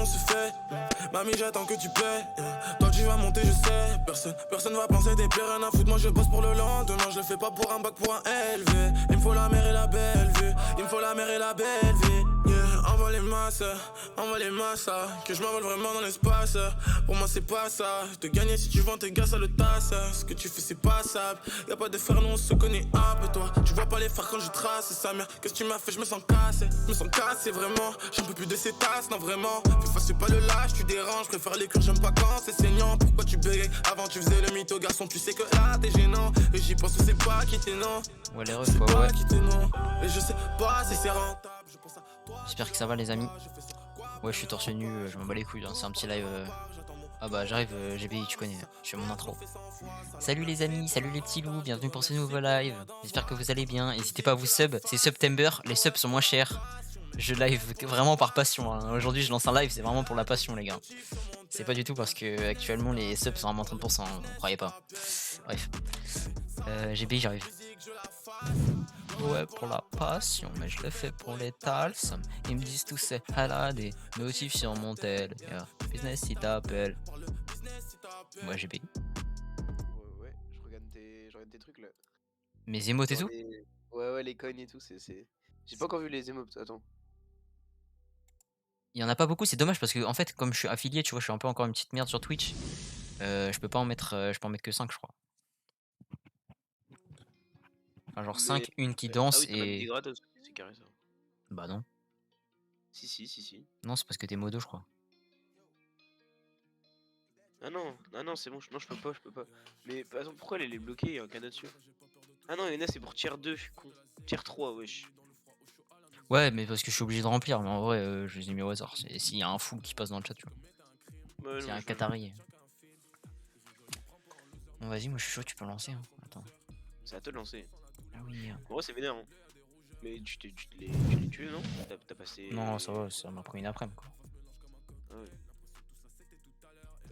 on se fait. Mamie, j'attends que tu paies. Toi, tu vas monter, je sais. Personne va penser des pires, rien à foutre. Moi, je bosse pour le lendemain. Je le fais pas pour un bac, pour un LV. Il me faut la mer et la belle vue. Il me faut la mer et la belle vie. Yeah, envoie les masses. Que je m'envole vraiment dans l'espace. Pour moi, c'est pas ça. Te gagner si tu vends tes gars, ça le tasse. Ce que tu fais, c'est passable. Y'a pas de frère, nous on se connaît un peu, toi. Tu vois pas les faire quand je trace, sa mère. Qu'est-ce que tu m'as fait, je me sens cassé, vraiment. J'en peux plus de ces tasses, non vraiment. Fais face, c'est pas le lâche, tu déranges. Préfère les cœurs, j'aime pas quand c'est saignant. Pourquoi tu bégayes? Avant tu faisais le mytho, garçon, tu sais que là t'es gênant. Et j'y pense, c'est pas quitter, non. Ouais, les refs, ouais. Quitter, non. Et je sais pas si c'est rentable. J'espère que ça va, les amis. Ouais, je suis torse nu, je m'en bats les couilles, hein. C'est un petit live. Ah bah j'arrive, GBI, tu connais, je fais mon intro. Salut les amis, salut les petits loups, bienvenue pour ce nouveau live. J'espère que vous allez bien, n'hésitez pas à vous sub, c'est September, les subs sont moins chers. Je live vraiment par passion, hein. Aujourd'hui je lance un live, c'est vraiment pour la passion les gars. C'est pas du tout parce que actuellement les subs sont vraiment 30%, hein, vous croyez pas. Bref. GBI, j'arrive. Ouais, pour la passion, mais je le fais pour les tals. Ils me disent tous c'est halal, des notifs sur mon tel. Yeah. Business si t'appelles. Moi j'ai payé. Ouais, je regarde tes trucs là. Mes émotes et tout. Ouais, les coins et tout, c'est. J'ai pas encore vu les émotes, attends. Il y en a pas beaucoup, c'est dommage parce que en fait, comme je suis affilié, tu vois, je suis un peu encore une petite merde sur Twitch. Je peux pas en mettre, je peux en mettre que 5, je crois. Enfin, genre 5, une qui danse oui, et. des gratos, c'est carré ça. Bah non. Si. Non, c'est parce que t'es modo, je crois. Ah non, c'est bon, non, je peux pas. Mais par exemple, pourquoi elle est bloquée, il y a un cadeau dessus? Ah non, il y en a, c'est pour tier 2, je suis con. Tier 3, wesh. Ouais, mais parce que je suis obligé de remplir, mais en vrai, je les ai mis au hasard. S'il y a un full qui passe dans le chat, tu vois. Ouais, S'il y non, a un Qatari. Bon, vas-y, moi je suis chaud, tu peux lancer. Hein. Attends. C'est à toi de lancer. Ah oui. En vrai, c'est vénère, hein. Mais tu l'es tué, non? T'as passé. Non, ça va, ça m'a pris une après-midi, quoi. Ah ouais.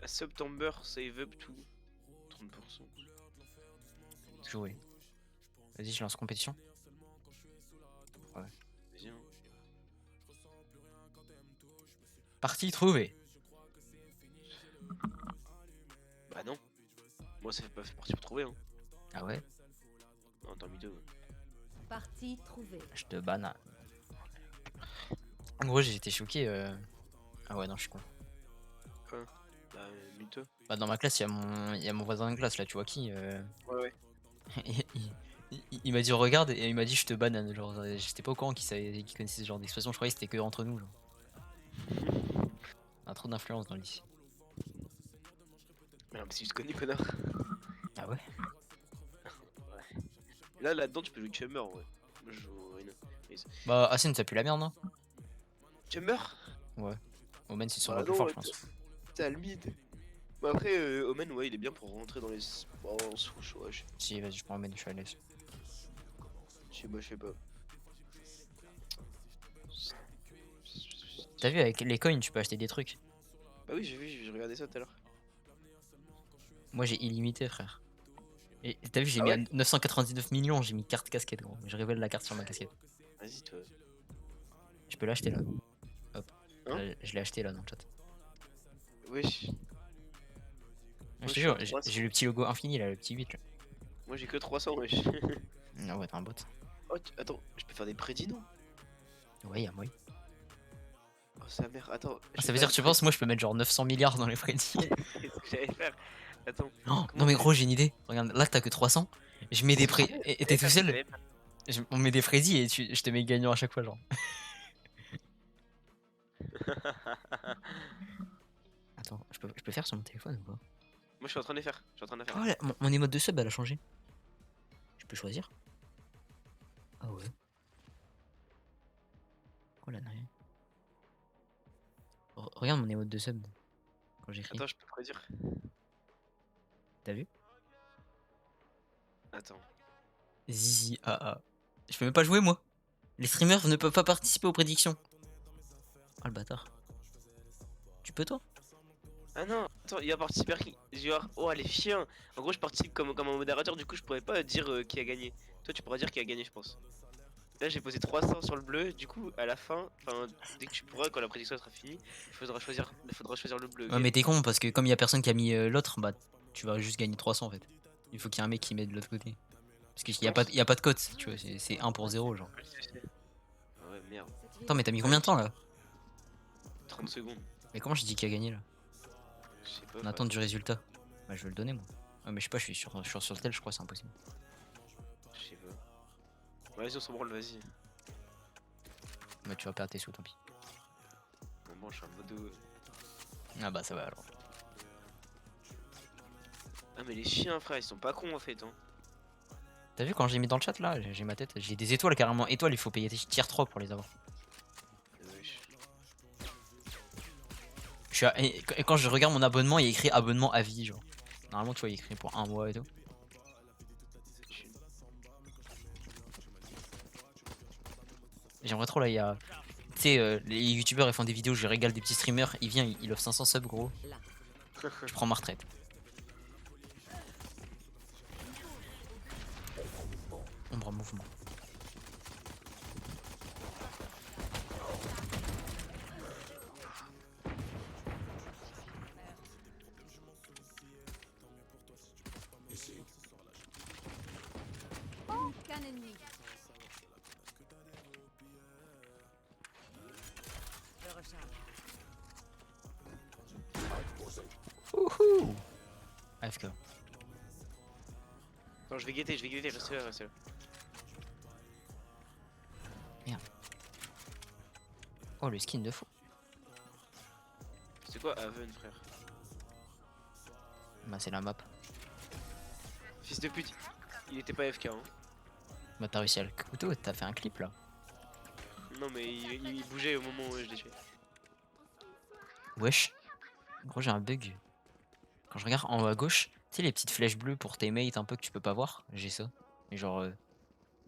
À September, save up to 30%. Jouer. Vas-y, je lance compétition. Ouais. Vas-y, hein. Partie trouvée. Bah non. Moi, ça fait pas partie pour trouver, hein. Ah ouais? Non, tant mytho. Partie trouvée. Je te banane. En gros, j'ai été choqué. Ah ouais, non, je suis con. Quoi? Bah, mytho. Bah, dans ma classe, il y a mon voisin de classe là, tu vois qui Ouais. il m'a dit regarde et il m'a dit je te banane. Genre, j'étais pas au courant qu'il connaissait ce genre d'expression. Je croyais que c'était que entre nous. Genre. On a trop d'influence dans le lycée. Mais non, mais si je te connais, connard. Ah ouais? Ouais. Là-dedans, tu peux jouer Chamber, ouais. Moi, je joue Rhino. Bah, Asen, ça pue la merde, non? Chamber? Ouais. Omen, c'est sur Bah le plus non, fort, je pense. T'as le mid. Bah après, Omen, ouais, il est bien pour rentrer dans les. Oh, en souche, ouais. Si, vas-y, je prends Omen, je suis à l'aise. Je sais pas. T'as vu, avec les coins, tu peux acheter des trucs. Bah oui, j'ai vu, j'ai regardé ça tout à l'heure. Moi, j'ai illimité, frère. Et t'as vu, j'ai Ah mis ouais à 999 millions, j'ai mis carte casquette, gros. Je révèle la carte sur ma casquette. Vas-y, toi. Je peux l'acheter là. Hop. Hein Je l'ai acheté là dans le chat. Wesh. Je te jure, j'ai le petit logo infini là, le petit 8 là. Moi j'ai que 300, wesh. Ah ouais, t'es un bot. Oh, attends, je peux faire des prédits, non? Ouais, y'a moyen. Oh, sa mère, attends. Ah, ça veut dire que tu penses, moi je peux mettre genre 900 milliards dans les prédits. C'est ce que j'allais faire. Attends. Non, mais gros, j'ai une idée. Regarde, là t'as que 300. Je mets des prédits. Et t'es tout seul. On met des prédits et je te mets gagnant à chaque fois, genre. Attends, je peux faire sur mon téléphone ou pas? Moi je suis en train de les faire. Oh, là, mon emote de sub elle a changé. Je peux choisir? Ah ouais. Oh là, rien. Regarde mon emote de sub. Quand j'écris. Attends, je peux te prédire. T'as vu? Attends. Zizi AA. Je peux même pas jouer moi. Les streamers ne peuvent pas participer aux prédictions. Oh le bâtard. Tu peux toi? Ah non, attends, il y a participer qui. Genre, oh les chiens. En gros, je participe comme un modérateur, du coup, je pourrais pas dire qui a gagné. Toi, tu pourras dire qui a gagné, je pense. Là j'ai posé 300 sur le bleu, du coup à la fin, enfin dès que tu pourras, quand la prédiction sera finie, il faudra choisir le bleu. Ouais, ok. mais t'es con parce que comme il y a personne qui a mis l'autre, bah tu vas juste gagner 300 en fait. Il faut qu'il y ait un mec qui met de l'autre côté. Parce qu'il y a pas, penses y a pas de cote, tu vois, c'est 1 pour 0 genre. Ouais, Ah ouais, merde. Attends, mais t'as mis combien de temps là? 30 secondes. Mais comment je dis qui a gagné là? Je sais pas. On attend du résultat. Bah je vais le donner moi. Ouais, mais je sais pas, je suis sur le tel, je crois, c'est impossible. Je sais pas. Vas-y, on s'en branle, vas-y. Bah tu vas perdre tes sous, tant pis. Bon, je suis en mode. Ah bah ça va alors. Ah, mais les chiens, frère, ils sont pas cons en fait. Hein. T'as vu quand j'ai mis dans le chat là, j'ai ma tête, j'ai des étoiles carrément. Étoiles, il faut payer tier 3 pour les avoir. Wesh. Et quand je regarde mon abonnement, il y a écrit abonnement à vie, genre. Normalement, tu vois, il y a écrit pour 1 mois et tout. J'aimerais trop là, il y a. Tu sais, les youtubeurs ils font des vidéos, je régale des petits streamers, il vient, il offre 500 subs gros. Je prends ma retraite. Ombre en mouvement. Aucun ennemi. Je recharge. Wouhou AFK. Non, je vais guetter, restez là, restez là. Oh le skin de fou. C'est quoi Haven, frère? Bah c'est la map. Fils de pute, il était pas FK, hein. Bah t'as réussi à le couteau, t'as fait un clip là. Non, mais il bougeait au moment où je l'ai tué. Wesh. Gros j'ai un bug. Quand je regarde en haut à gauche, tu sais les petites flèches bleues pour tes mates un peu que tu peux pas voir, j'ai ça. Mais genre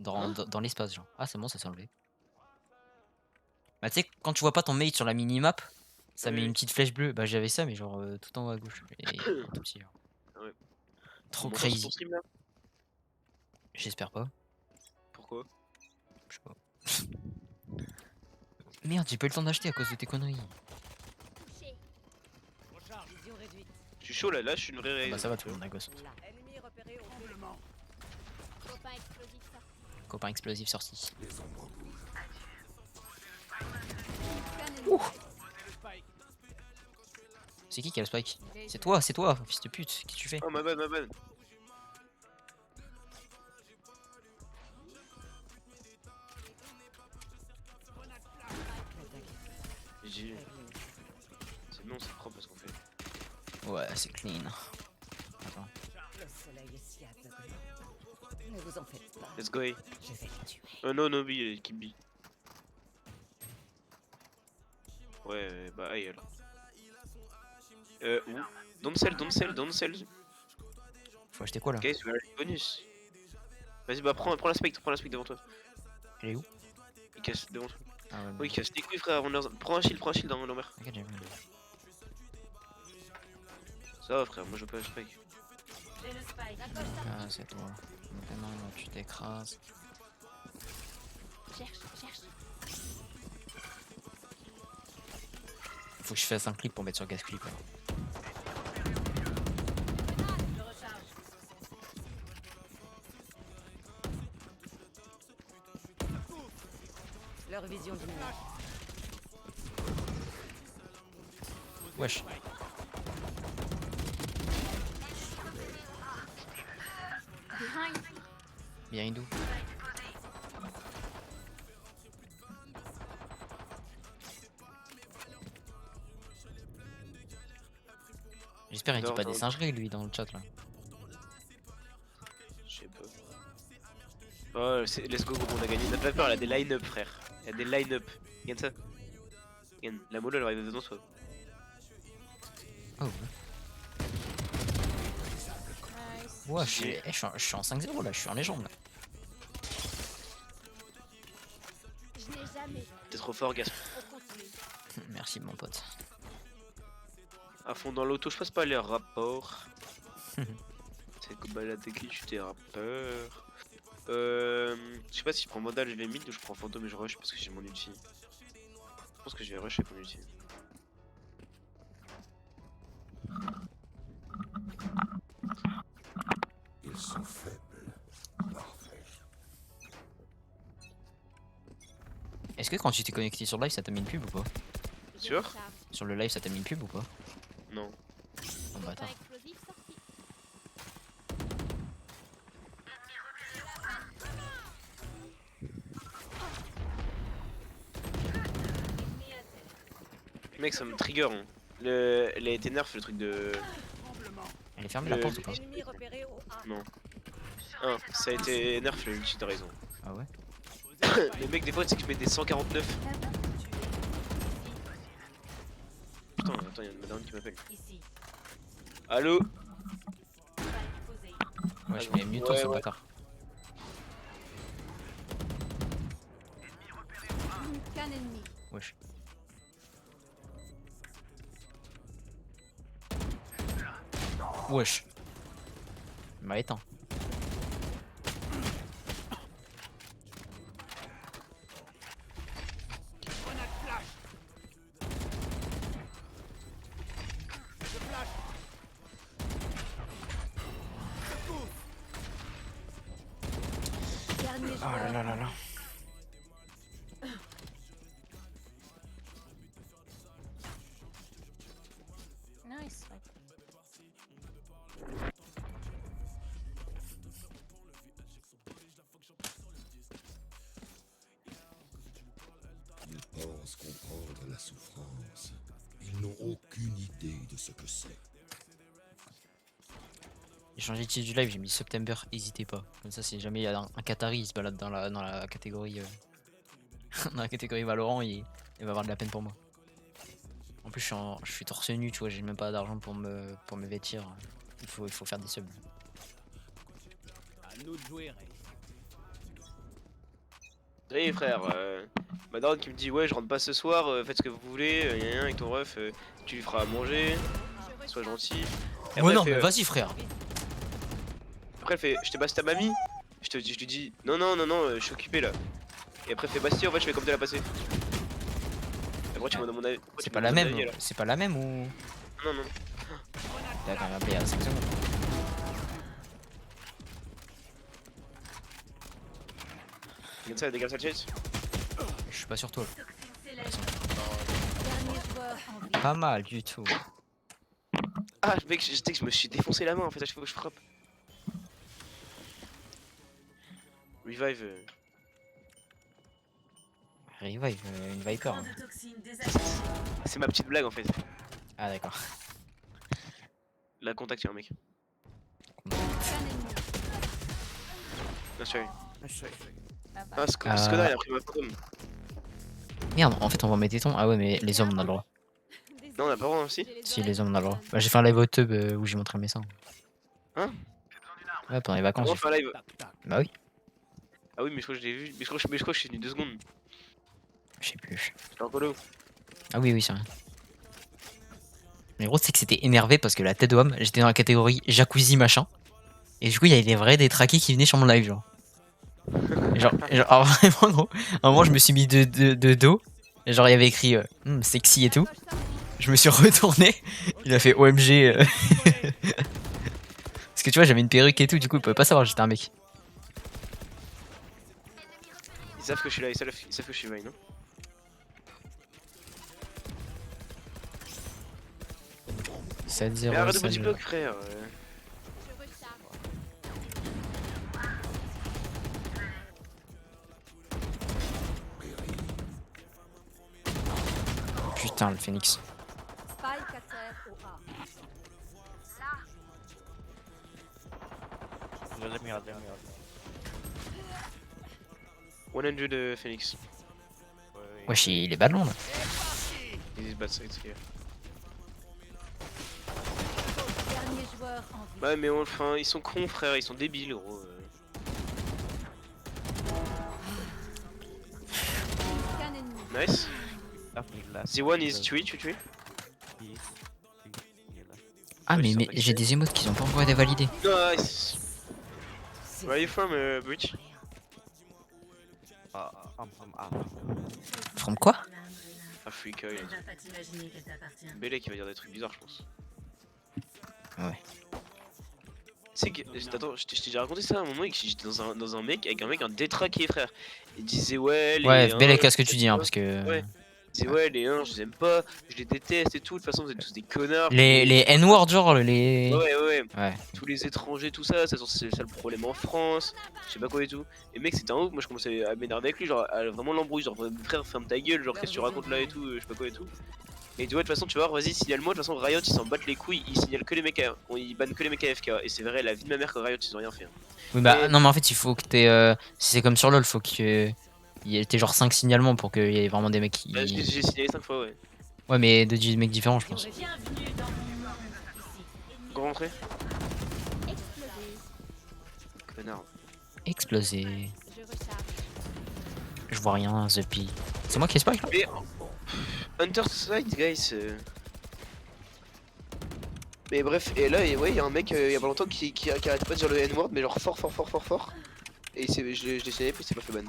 dans l'espace genre. Ah c'est bon, ça s'est enlevé. Bah tu sais quand tu vois pas ton mate sur la minimap, ça met Oui. une petite flèche bleue. Bah j'avais ça mais genre tout en haut à gauche. Et tout petit genre. Ouais. Trop On m'entend sur ton crazy. stream là? J'espère pas. Pourquoi? Je sais pas. Merde, j'ai pas eu le temps d'acheter à cause de tes conneries. Vision réduite. Je suis chaud là, je suis une vraie Ah bah raison. ça va tout le monde, la gosse. Là. Ennemi repéré au tremblement. Copain explosif sorti. Copain explosif sorti. Aucun ennemi. C'est qui a le spike? C'est toi, fils de pute, qu'est-ce que tu fais? Oh, ma bonne, ma bonne. J'ai. C'est bon, c'est propre ce qu'on fait. Ouais, c'est clean. Attends. Le soleil est si aveuglant. Ne vous en faites pas. Let's go. A. Je vais les tuer. Non, no, B, équipe B. Ouais, bah, aïe alors. Où? Don't sell. Faut acheter quoi là? Ok, c'est le bonus. Vas-y, bah, prends la spectre devant toi. Elle est où? Il casse devant toi. Ah ouais, Oui, il casse les couilles, frère. Prends un shield dans l'ombre. ok, j'ai vu. Ça va, frère, moi je veux pas le spike. J'ai le spike. Ah, c'est toi. Maintenant, tu t'écrases. Cherche. Faut que je fasse un clip pour mettre sur Gas Clip. Alors. Je recharge. Leur vision diminue. Wesh. Behind. Behind où? J'espère qu'il dit Non, pas des non. singeries lui dans le chat là. Je sais pas. Oh, let's go, gros, on a gagné. N'a pas peur, il y a des line-up, frère. Il y a des line-up. Regarde ça. Regarde, la moula elle arrive devant toi. Oh ouais. Nice. Ouais, je suis en 5-0 là, je suis en légende là. Je n'ai jamais T'es trop fort, Gasp. trop continué. Merci mon pote. À fond dans l'auto, je passe pas les rapports. C'est comme balade qui tu t'es rappeur. Je sais pas si je prends Vandal, je vais mid ou je prends Fantôme et je rush parce que j'ai mon ulti. Je pense que je vais rush avec mon ulti. Ils sont faibles. Parfait. Est-ce que quand tu t'es connecté sur le live, ça t'a mis une pub ou pas? Je Sûr recharge. Sur le live, ça t'a mis une pub ou pas? Non. Oh Copain bâtard. explosif sorti. Mec, ça me trigger. Hein. Elle a été nerf le truc de. Elle est fermée la porte ou pas? Ennemi repéré au A. Non. Ah, ça a été nerf le ulti, t'as raison. Ah ouais? Les mecs, des fois, tu sais que je mets des 149. Putain, attends, y'a une madame qui m'appelle. Ici. Allô? Spike posé. Ouais, je mets mute toi Ouais, ce ouais. bâtard. Qu'un ennemi. Wesh. Wesh. Il m'a éteint. Dernier Oh là joueur. là là là. Nice. Ils pensent comprendre la souffrance. Ils n'ont aucune idée de ce que c'est. J'ai changé de titre du live, j'ai mis September, n'hésitez pas. Comme ça, si jamais il y a un Qatari, il se balade dans la catégorie dans la catégorie Valorant, il va avoir de la peine pour moi. En plus, je suis torse nu, tu vois, j'ai même pas d'argent pour me vêtir. Il faut faire des subs. À nous de jouer, Ray. Hey frère, ma daronne qui me dit ouais je rentre pas ce soir, faites ce que vous voulez, y'a avec ton ref, tu lui feras à manger, sois gentil. Et Ouais, après, non, elle fait, mais vas-y, frère. après elle fait je t'ai passé ta mamie, je lui dis non non non non je suis occupé là. Et après elle fait Bastien en fait je fais comme tu l'as passé. Et après tu me demandes mon avis. C'est pas la même, c'est pas la même ou. Non non. T'as quand même appelé à 5 secondes. Regarde ça, dégage ça le chase. Je suis pas sur toi. Dernier joueur en vie. Pas mal du tout. Ah mec, je sais que je me suis défoncé la main en fait à chaque fois que je frappe. Revive. Revive, une Viper. Hein. C'est ma petite blague en fait. Ah d'accord. La contact un mec. Qu'un ennemi. Bien sûr. Bye bye. Ah Skoda il a pris ma fantôme. Merde, en fait on va mettre des tons. Ah ouais, mais les hommes on a le droit. Non on a pas le droit aussi. J'ai Si, oreilles les hommes on a le droit. qui Bah, j'ai fait un live au tub où j'ai montré mes seins. Hein? Ouais, pendant les vacances. On j'ai fait un live. Tac, tac. Bah oui, Ah oui mais je crois que je l'ai vu. Mais je crois que je suis venu 2 secondes. je sais plus. J'étais en colo. Ah oui, oui, c'est vrai. Mais gros, c'est que c'était énervé parce que la tête d'homme, j'étais dans la catégorie jacuzzi machin. Et du coup, il y avait des vrais détraqués qui venaient sur mon live, genre. genre alors, vraiment, gros. À un moment, je me suis mis de dos. Et genre, il y avait écrit sexy et tout. Je me suis retourné. Il a fait OMG. Parce que tu vois, j'avais une perruque et tout, du coup, il pouvait pas savoir que j'étais un mec. Ils savent que je suis là, ils savent que je suis Vine, non? 7-0. Mais arrête de salut. body block frère. Je recharge. Putain, le phoenix. Spike à terre au A. Let me out, let me out. 100 Phoenix. Wesh, il est ballon là. Ils se battent, c'est clair. Dernier joueur en vie. Ouais mais enfin ils sont cons frère, ils sont débiles gros. Qu'un ennemi. Nice. Last The one is tué, tu tué. Ah, Ouais, mais, ils mais sont j'ai des émotes qui sont pas encore été validées. Nice. Where are you from, Bridge? From A. From quoi? Africa, il a dit. Bélé qui va dire des trucs bizarres, je pense. Ouais. C'est que. Attends, je t'ai déjà raconté ça à un moment, que j'étais dans un mec avec un mec, un détraqué, frère. Il disait ouais, les. Ouais, uns, Bélec, qu'est-ce que je tu les dis, aime hein, pas. parce que. Ouais. C'est ouais, les uns, je les aime pas, je les déteste et tout. De toute façon, vous êtes tous des connards. Les N-word, genre, les. Ouais. Ouais. Tous les étrangers, tout ça, c'est ça le problème en France, je sais pas quoi et tout. Et mec, c'était un ouf, moi je commençais à m'énerver avec lui, genre à vraiment l'embrouille, genre frère, ferme ta gueule, genre qu'est-ce que tu racontes là et tout, je sais pas quoi et tout. Et tu vois, de toute façon, tu vois, vas-y, signale-moi, de toute façon, Riot ils s'en battent les couilles, ils signalent que les mecs, ils bannent que les mecs AFK. Et c'est vrai, la vie de ma mère que Riot ils ont rien fait. Hein. Oui, bah, Et- non, mais en fait, il faut que t'aies. Si c'est comme sur LoL, faut que. Il y ait genre 5 signalements pour qu'il y ait vraiment des mecs qui. Bah, j'ai signalé 5 fois, ouais. Ouais, mais de mecs différents, je pense. Grand rentrée Explosé. Connard. Explosé. Je recharge. Je vois rien, The P. C'est moi qui ai spike là? Mais. Hunter Side, guys. Mais bref, et là, ouais, il y a un mec il y a pas longtemps qui arrêtait pas de dire le N-word, mais genre fort. Et je l'ai signalé, puis c'est pas fait ban.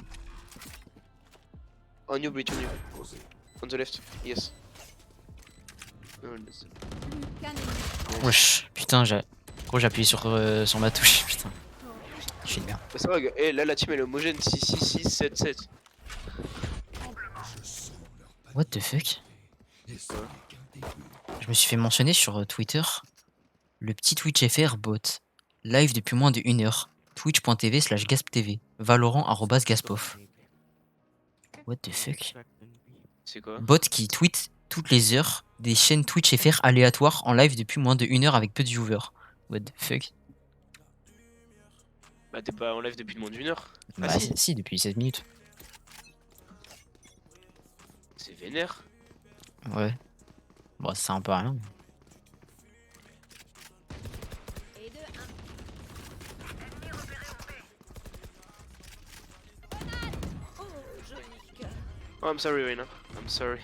On you, bridge, on you. On the left, yes. No, that's- Qu'un ennemi. Wesh, putain, gros, j'ai appuyé sur ma touche, putain. Je suis une merde. Bah ça va, gars. Eh, là, la team elle est homogène, 6-6-6-7-7. What the fuck? Et ce n'est qu'un début. Je me suis fait mentionner sur Twitter le petit Twitch FR bot. Live depuis moins de 1 heure. Twitch.tv/gasptv. Valorant @gaspov. What the fuck? C'est quoi? Bot qui tweet toutes les heures des chaînes Twitch FR aléatoires en live depuis moins de 1 heure avec peu de viewers. What the fuck? Bah t'es pas en live depuis moins d'une heure. Bah Ah si, si, depuis 16 minutes. c'est vénère. Ouais. Bon, ça sert un peu à rien. Et de 1. Oh, joli cœur. Oh, I'm sorry, Reina. I'm sorry.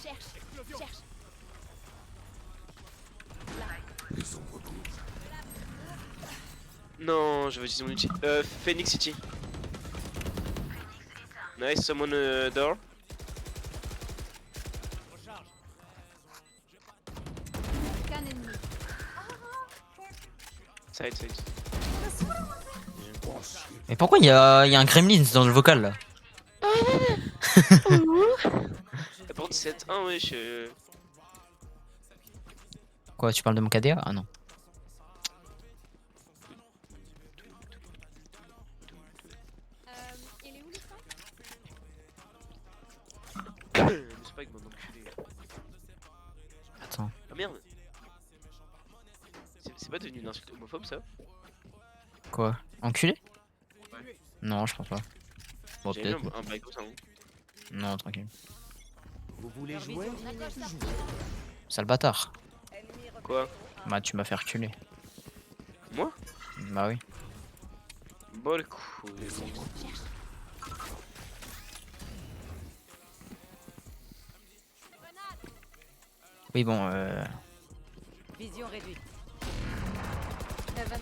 Cherche. Les ombres bougent. Non, je veux utiliser mon ulti. Phoenix City. Nice, someone door. Qu'un ennemi. Side. Mais pourquoi il y a un Gremlins dans le vocal là? Par contre, 7-1, wesh. Quoi, tu parles de mon KDA? Ah non. Il est où le spike? Le spike, mon enculé. Attends. Ah merde. C'est pas devenu une insulte homophobe ça? Quoi? Enculé? Ouais. Non, je pense pas. Bon, J'ai mis peut-être. un bail comme ça. Hein. Non, tranquille. Vous voulez jouer? Accroche ça. Sale bâtard. Quoi? Bah, tu m'as fait reculer. Moi? Bah oui. Bon le coup. Oui, bon, Vision réduite. Heaven.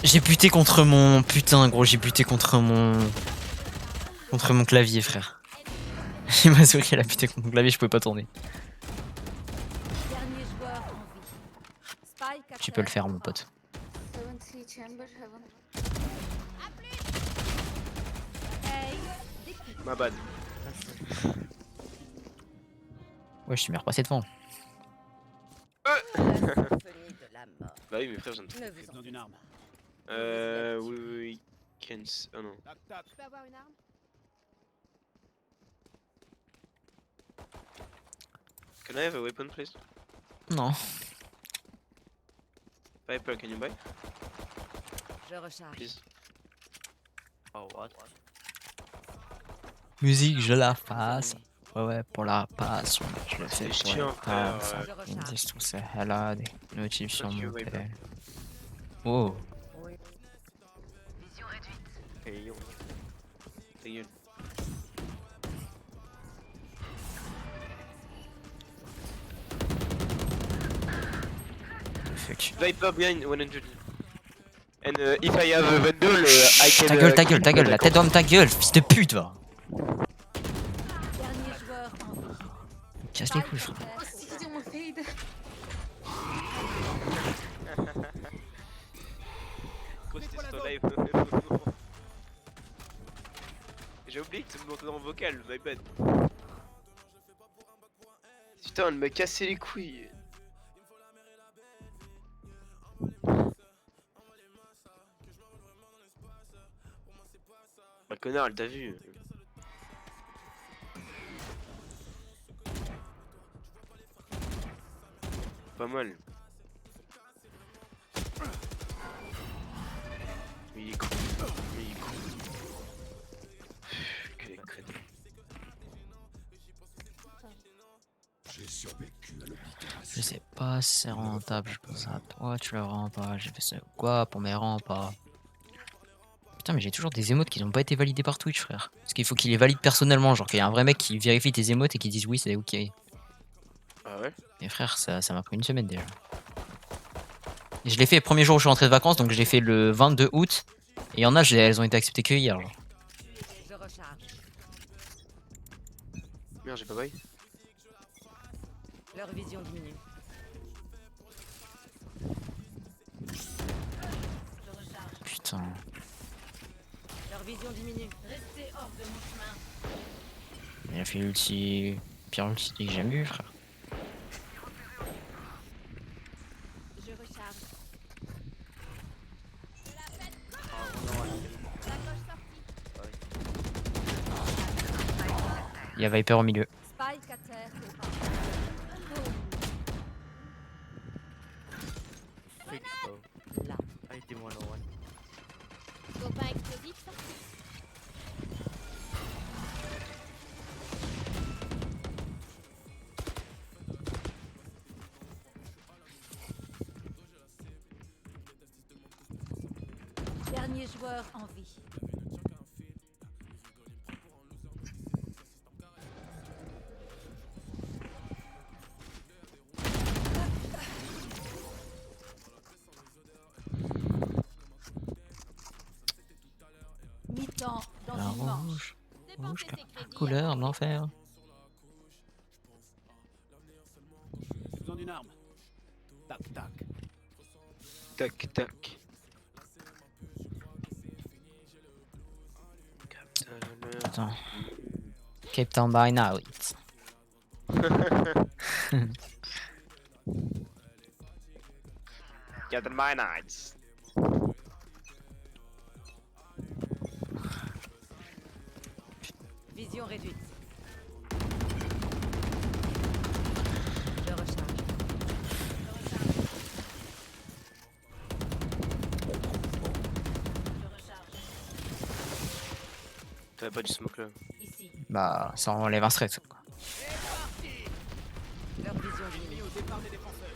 j'ai buté contre mon. Putain, gros, j'ai buté contre mon. Contre mon clavier, frère. Il m'a sauvé, il a buté contre mon clavier, je pouvais pas tourner. Dernier joueur en vie. Spike. Tu peux le faire, mon pote. Hey. Ma bad. Ouais, je suis repassé devant. Symphonie de la mort. Bah oui, mes frères, j'en Ne vous en d'une arme. oui. Oh non. Je peux avoir une arme? Can I have a weapon, please? Non. Viper, can you buy? Je recharge. Please. Oh, what? Musique, je la fasse. Ouais, pour la passion. Je le fais C'est pour chiant, la frère, passion. ouais. Je Ils me recharge. disent tout ça. Elle a des notifs sur Fuck you, mon Viper. tel. Oh. Hey yo. Ta gueule. What the fuck. Viper behind 100. And if I have a Vandal, I can. Ta gueule, la tête d'homme, ta gueule, fils de pute, va. Dernier joueur en vie. Casse les couilles, frère. Oh, si, j'ai mon fade. Gros, c'était sur ton live. J'ai oublié que tu me montrais en vocal, my bad. Putain, elle m'a cassé les couilles. Le connard, elle t'a vu. Pas mal. Mais il est con. Mais il est con. Quel crétin. J'ai survécu à l'hôpital. Je sais pas si c'est rentable, je pense à toi, tu le rends pas. J'ai fait ça quoi pour mes rangs pas. Putain, mais j'ai toujours des émotes qui n'ont pas été validées par Twitch, frère. Parce qu'il faut qu'il les valide personnellement, genre qu'il y a un vrai mec qui vérifie tes émotes et qui dise oui, c'est ok. Ah ouais? Et frère, ça m'a pris une semaine déjà. Et je l'ai fait le premier jour où je suis rentré de vacances, donc je l'ai fait le 22 août. Et il y en a, elles ont été acceptées que hier. Genre. Je recharge. Merde, j'ai pas bail. Leur vision diminue. Putain. Leur vision diminue. Restez hors de mon chemin. Il a fait l'ulti. Pire ulti que j'ai jamais eu, frère. Je recharge. Il y a Viper au milieu. Spike à terre. Là. Ah, il était moins loin. Copain explosif, ça. Dernier joueur en vie. Mi-temps dans La une manche. rouge. Rouge, couleur, l'enfer. J'ai besoin d'une arme. Tac, tac. Tac, tac. Attends. Cape Town by night. Captain My Nights. Vision réduite. Je recharge. T'avais pas du smoke là. Ici. Bah, ça enlève un stress, quoi. Leur vision diminue. Au départ des défenseurs.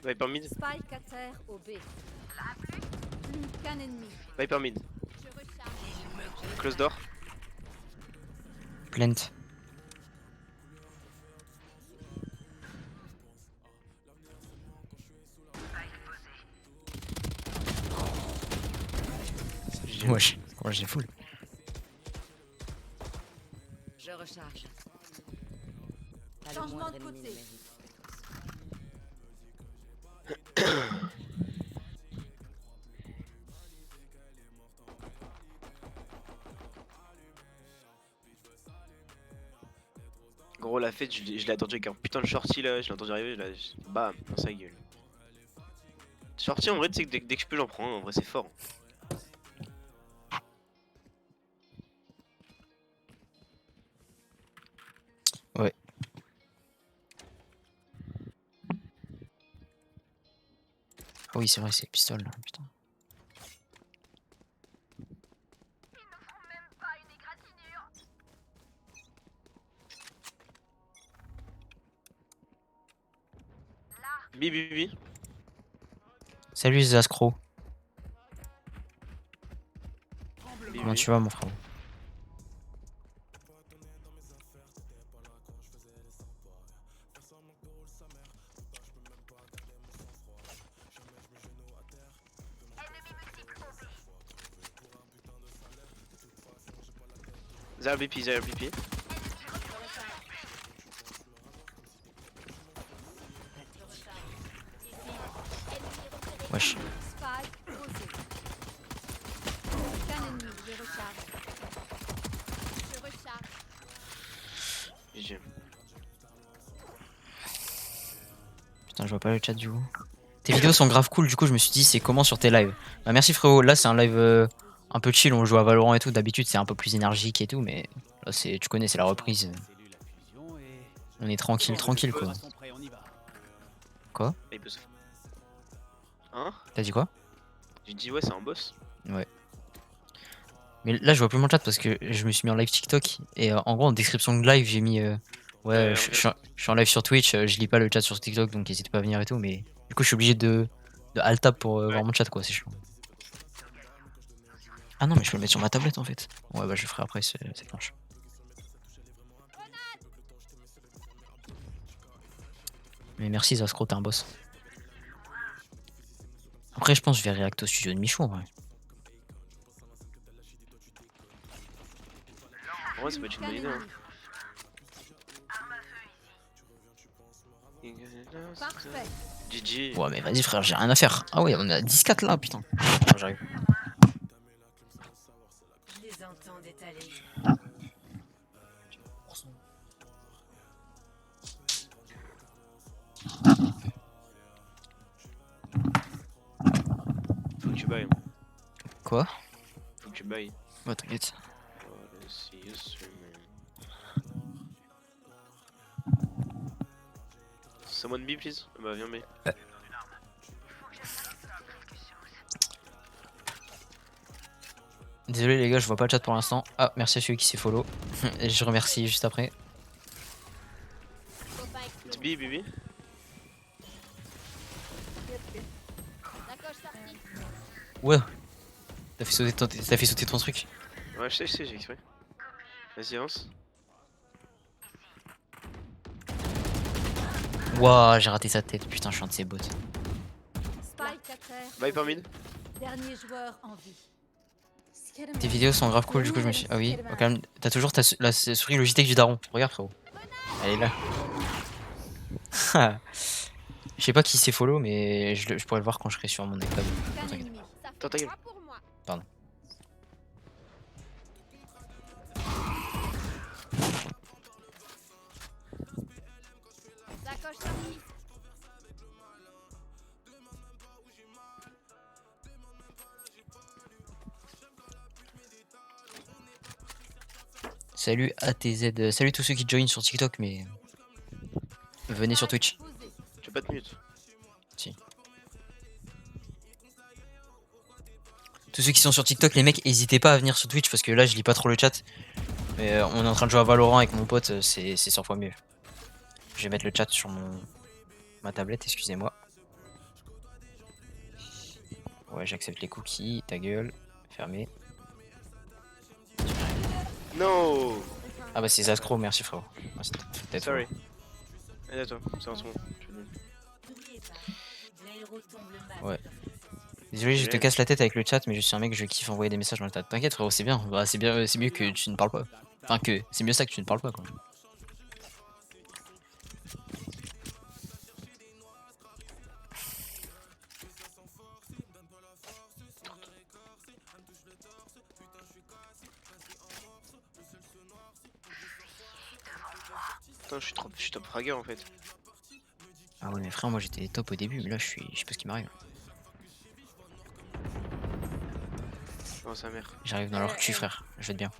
Viper mid. Spike à terre au B. Plus qu'un ennemi. Viper mid. Je recharge. Close door. Plant. Wesh, ouais, j'ai full. Je recharge. Pas le Changement moindre de ennemi côté. numérique. Gros, la fête, je l'ai attendu avec un putain de shorty là. Je l'ai entendu arriver, bam, dans sa gueule. Shorty, en vrai, tu sais que dès que je peux, j'en prends un. En vrai, c'est fort. Ouais. Ah oui, c'est vrai, c'est pistolet, là, putain. Bi. Salut Zascro. Bi. Comment tu vas, mon frère? Zero BP, zero BP. Wesh. Spike posé. Aucun ennemi, je recharge. Je recharge. GG. Putain, je vois pas le chat du coup. Tes vidéos sont grave cool, du coup je me suis dit c'est comment sur tes lives. Bah merci frérot, là c'est un live un peu chill, on joue à Valorant et tout, d'habitude c'est un peu plus énergique et tout, mais là c'est, tu connais, c'est la reprise. On est tranquille, tranquille quoi. Quoi? Ah, il peut se... Hein? T'as dit quoi? J'ai dit ouais, c'est un boss. Ouais. Mais là je vois plus mon chat parce que je me suis mis en live TikTok et en gros en description de live j'ai mis ouais, je suis en live sur Twitch, je lis pas le chat sur TikTok donc n'hésitez pas à venir et tout, mais du coup je suis obligé de alt tab pour voir mon chat quoi, c'est chiant. Ah non mais je peux le mettre sur ma tablette en fait. Ouais bah je le ferai après cette planche. Mais merci Zascro, t'es un boss. Après je pense que je vais react au studio de Michou en vrai. En vrai, ça peut être une bonne idée. Hein. Parfait. GG. Ouais mais vas-y frère, j'ai rien à faire. Ah ouais on a 10-4 là putain. Oh, j'arrive. Je les entends détaler. Faut que tu bailles. Quoi? Faut que tu bailles. Ouais t'inquiète. Someone B please. Bah viens B. Désolé les gars, je vois pas le chat pour l'instant. Ah merci à celui qui s'est follow. Et je remercie juste après. Copain It's explosé. B, BB. Sacoche sortie. Ouais. T'as fait sauter ton truc. Ouais, je sais, j'ai exprès. Vas-y, avance. Wouah, j'ai raté sa tête. Putain, je suis un de ses bots. Spike à terre. Bye par mid. Dernier joueur en vie. Tes vidéos sont grave cool, du coup je me suis... Ah oui, oh, quand même, t'as toujours la souris Logitech du daron. Regarde frérot. Elle est là. Je sais pas qui c'est follow, mais je pourrais le voir quand je serai sur mon iPad. Aucun T'inquiète. ennemi. Ça fait Attends, ta gueule. 3 pour moi. Pardon. Sacoche sortie. Salut ATZ, salut tous ceux qui joignent sur TikTok, mais venez sur Twitch. Posé. Tu as pas de mute. Si. Tous ceux qui sont sur TikTok, les mecs, n'hésitez pas à venir sur Twitch parce que là je lis pas trop le chat. Mais on est en train de jouer à Valorant avec mon pote, c'est 100 fois mieux. Je vais mettre le chat sur ma tablette, excusez-moi. Ouais, j'accepte les cookies, ta gueule, fermé. No. Ah bah c'est Zascro, merci frérot. Ah, c'est peut-être Sorry. Allez à toi, c'est un second. N'oubliez pas, l'aéro tombe le mat. Ouais. Désolé, je te casse la tête avec le chat, mais je suis un mec, je kiffe envoyer des messages dans le chat. T'inquiète frérot, c'est bien. Bah, c'est bien, c'est mieux que tu ne parles pas. Enfin que, c'est mieux ça que tu ne parles pas quoi. Putain, je suis top fragger en fait. Ah ouais mais frère, moi j'étais top au début, mais là je sais pas ce qui m'arrive. Oh sa mère. J'arrive dans leur cul frère, je vais être bien.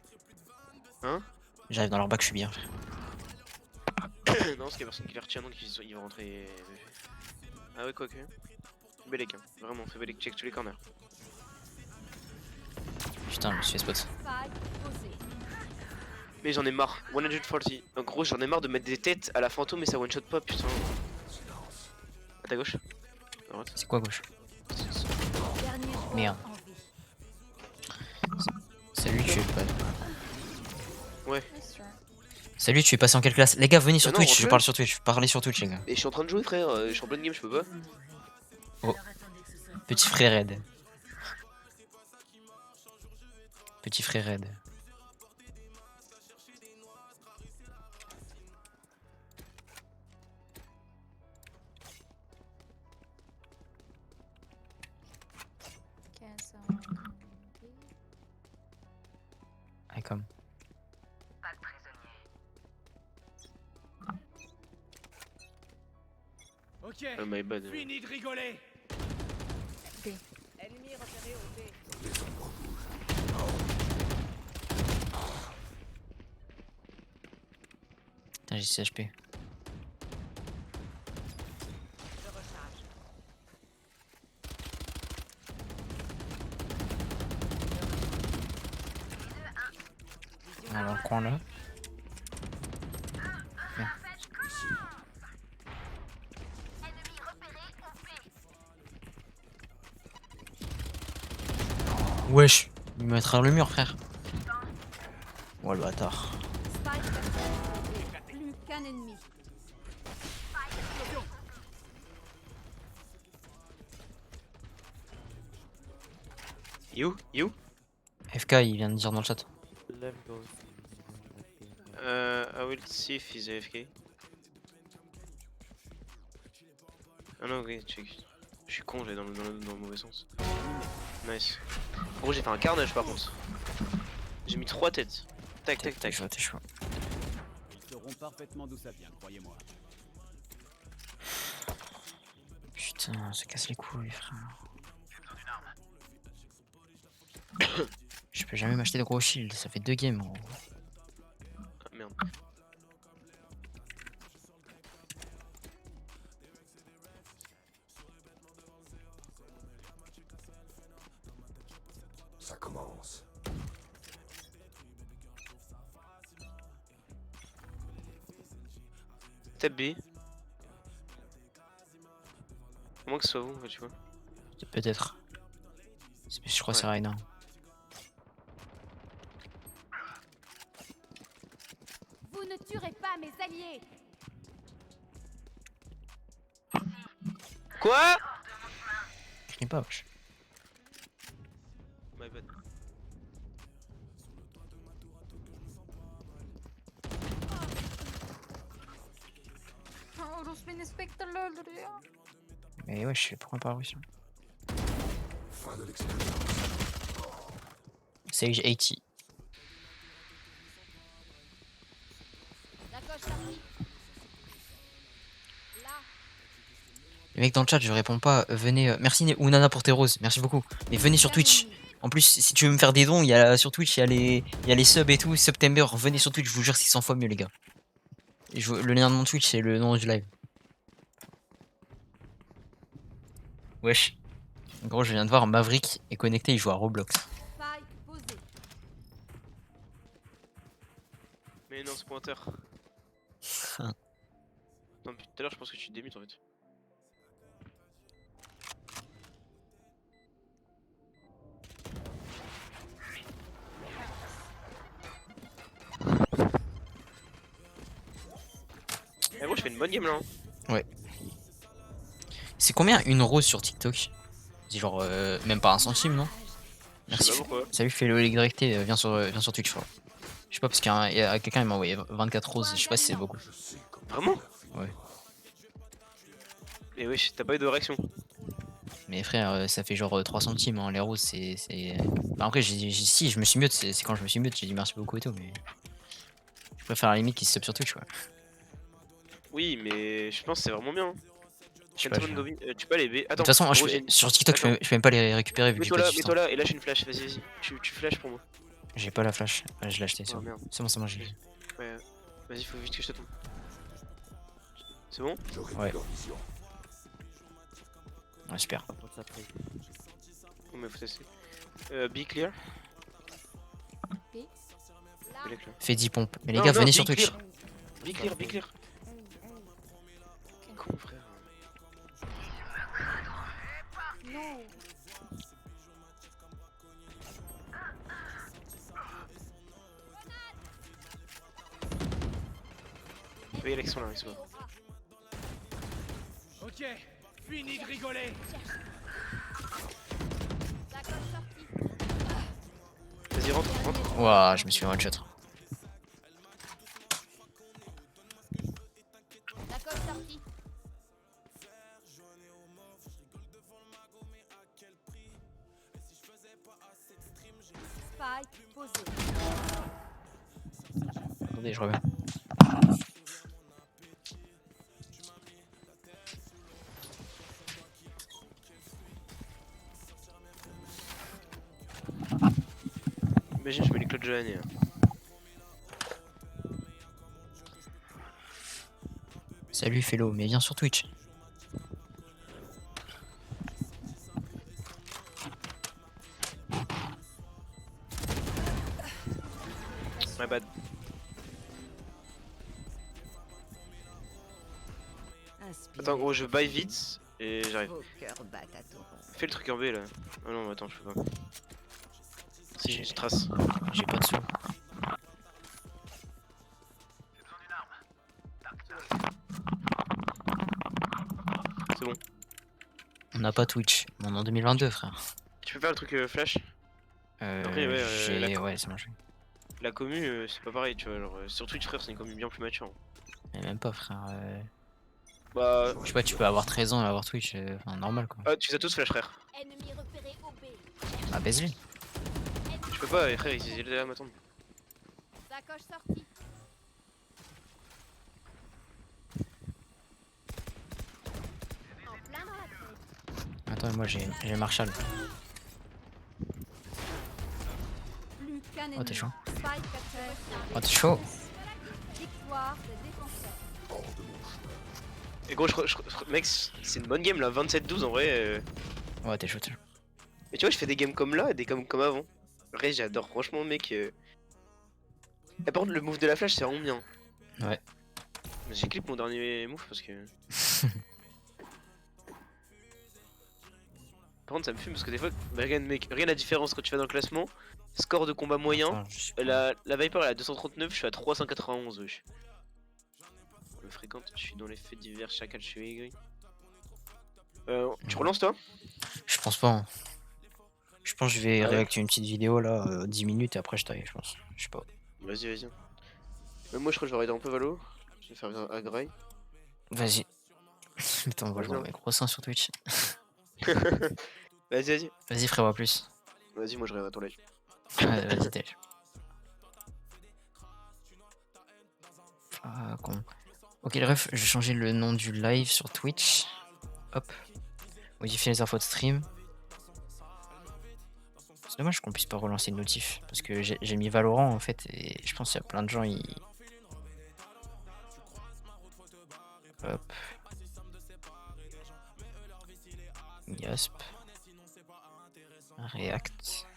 Hein? J'arrive dans leur bac, je suis bien frère. Non, parce qu'il y a personne qui les retient, donc ils vont rentrer. Ah ouais, quoi que. Belek, hein. Vraiment, fais Belek, check tous les corners. Putain, je me suis fait spot. Spike posé. Mais j'en ai marre, 140. En gros, j'en ai marre de mettre des têtes à la fantôme et ça one shot pas, putain. À ta gauche. À droite. C'est quoi gauche? Dernier joueur Merde. en vie. Salut, tu es pas... Ouais. Salut, tu es passé en quelle classe? Les gars, venez sur non, Twitch, rentre-le. je parle sur Twitch, parlez sur Twitch les gars. Et je suis en train de jouer, frère, je suis en pleine game, je peux pas. Oh. Petit frère Red. Petit frère Red. Ok, Oh my bad. fini de rigoler. Ennemi repéré au B. Putain, j'ai 6 HP. Je recharge. On est dans le coin là. Wesh, il me mettra le mur, frère. Oh le bâtard. Spike placé. Plus qu'un ennemi. You? You? FK, il vient de dire dans le chat. I will see if he's AFK. Ah non, ok, check. Je suis con, j'allais dans le mauvais sens. Nice. En gros, j'ai fait un carnage par contre. J'ai mis 3 têtes. Tac, tac, T'es tac. chaud, t'es chaud. Ils sauront parfaitement d'où ça vient, croyez-moi. Putain, ça casse les couilles, frère. Je peux jamais m'acheter de gros shield, ça fait 2 games. Gros. Ah merde. Ça commence. Tap B. À moins que ce soit vous, tu vois. Peut-être. Je crois que c'est Reyna. Vous ne tuerez pas mes alliés. Quoi? Crie pas, wesh. My bad. Oh, lo spectre l'odeur. Mais wesh, pourquoi pas réussi? Fin de l'expérience. Sage 80. La coche partie. Là. Les mecs dans le chat, je réponds pas. Venez, merci Ounana pour tes roses, merci beaucoup. Mais venez sur Twitch. En plus, si tu veux me faire des dons, il y a sur Twitch, il y a les subs et tout. September, venez sur Twitch, je vous jure, c'est 100 fois mieux, les gars. Et le lien de mon Twitch, c'est le nom du live. Wesh. En gros, je viens de voir Maverick est connecté, il joue à Roblox. Spike posé. Mais non, ce pointeur. Non, depuis tout à l'heure, je pense que tu démutes en fait. Eh gros, je fais une bonne game là. Hein. C'est combien une rose sur TikTok? C'est genre même pas un centime, non? Je sais Merci. pas pourquoi. Salut Félo Directé, viens sur Twitch, frère. Je sais pas parce qu'il y a quelqu'un qui m'a envoyé 24 roses, je sais pas si c'est beaucoup. Vraiment? Ouais. Et wesh, t'as pas eu de réaction? Mais frère, ça fait genre 3 centimes, hein, les roses, c'est... Enfin, après, si, je me suis mute, c'est quand je me suis mute, j'ai dit merci beaucoup et tout, mais... Je préfère à la limite qu'ils se sub sur Twitch, quoi. Oui, mais je pense que c'est vraiment bien. Hein. Je sais pas, Kenton Gobi, tu peux aller B. De Attends, toute façon, gros, sur TikTok, je peux même pas les récupérer vu que j'ai mets-toi pas là, de mets-toi là et lâche une flash, vas-y, vas-y. Tu flashes pour moi. J'ai pas la flash, ouais, je l'ai acheté, c'est Oh bon. merde. C'est bon, j'ai. Ouais, vas-y, faut vite que je te tombe. C'est bon? Ouais. Ouais, super. Oh, mais faut tester. B clear. B. Là. B clear. Fais 10 pompes. Mais les Non, gars, non, venez B sur Twitch. clear. B clear, B clear. Con frère. Non. Oui, Alexandre là, c'est bon. Ok, fini de rigoler. La coche sortie. Vas-y, rentre, rentre. Ouah, je me suis one shot. La coche sortie. Spike posé. Attendez, je reviens. Imagine, je mets les cloches de l'année. Salut Fellow, mais viens sur Twitch. My bad. Attends, gros, je buy vite et j'arrive. Vos cœurs battent à ton Fais le truc en B là. Ah non, attends, je peux pas. Si, J'ai- je trace. J'ai pas de sous. C'est bon. On n'a pas Twitch. On est en 2022, frère. Tu peux faire le truc flash? Après, ouais, Ouais, c'est bon. La commu, c'est pas pareil, tu vois. Genre, sur Twitch, frère, c'est une commu bien plus mature. Mais même pas, frère. Bah, Je sais pas, tu peux avoir 13 ans et avoir Twitch. Enfin, normal quoi. ah, tu les as tous flash, frère. Ennemi repéré au B. Ah, baise-lui. Je peux pas, frère, ils étaient là à m'attendre. Sacoche sortie. En plein dans la tête. Attends, moi j'ai Marshall. Plus qu'un ennemi. Oh, t'es chaud. Spike capturé. Oh, t'es chaud. Victoire des défenseurs. Et gros, mec, c'est une bonne game là, 27-12 en vrai. Ouais, t'es chaud, t'es chaud. Mais tu vois, je fais des games comme là et des games comme avant. En vrai, j'adore, franchement, mec. Et par contre, le move de la flash, c'est vraiment bien. Ouais. J'ai clip mon dernier move parce que. Par contre, ça me fume parce que des fois, bah, regarde, mec, regarde la différence quand tu vas dans le classement. Score de combat moyen. Attends, je sais pas. La Viper elle est à 239, je suis à 391, wesh. Je me fréquente, je suis dans les faits divers, chacal, je suis aigri. Tu relances toi? Je pense pas. Hein. Je pense que je vais Ah ouais. réactiver une petite vidéo là, 10 minutes et après je taille, je pense. Je sais pas. Vas-y, vas-y. Même moi, je crois que je vais arrêter un peu Valo. Je vais faire un graille. Vas-y. Attends, on va Vas-y, jouer hein. mes gros seins sur Twitch. Vas-y, vas-y. Vas-y, frérot, à plus. Vas-y, moi je regarde ton live. Vas-y, t'es. Ah, con. Ok, les refs, je vais changer le nom du live sur Twitch. Hop. Modifier les infos de stream. C'est dommage qu'on puisse pas relancer une notif. Parce que j'ai mis Valorant en fait. Et je pense qu'il y a plein de gens. Hop. Gasp. React.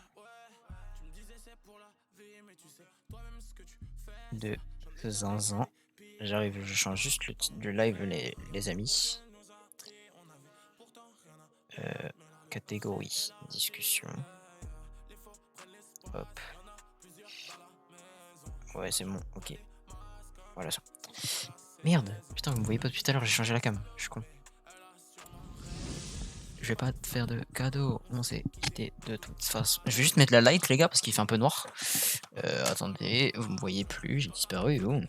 De zinzin. J'arrive, je change juste le titre du live, les amis. Catégorie, discussion. Hop. Ouais, c'est bon, ok. Voilà ça. Merde, putain, vous me voyez pas depuis tout à l'heure, j'ai changé la cam, je suis con. Je vais pas te faire de cadeau, on s'est quitté de toute façon. Je vais juste mettre la light, les gars, parce qu'il fait un peu noir. Attendez, vous me voyez plus, j'ai disparu, oh.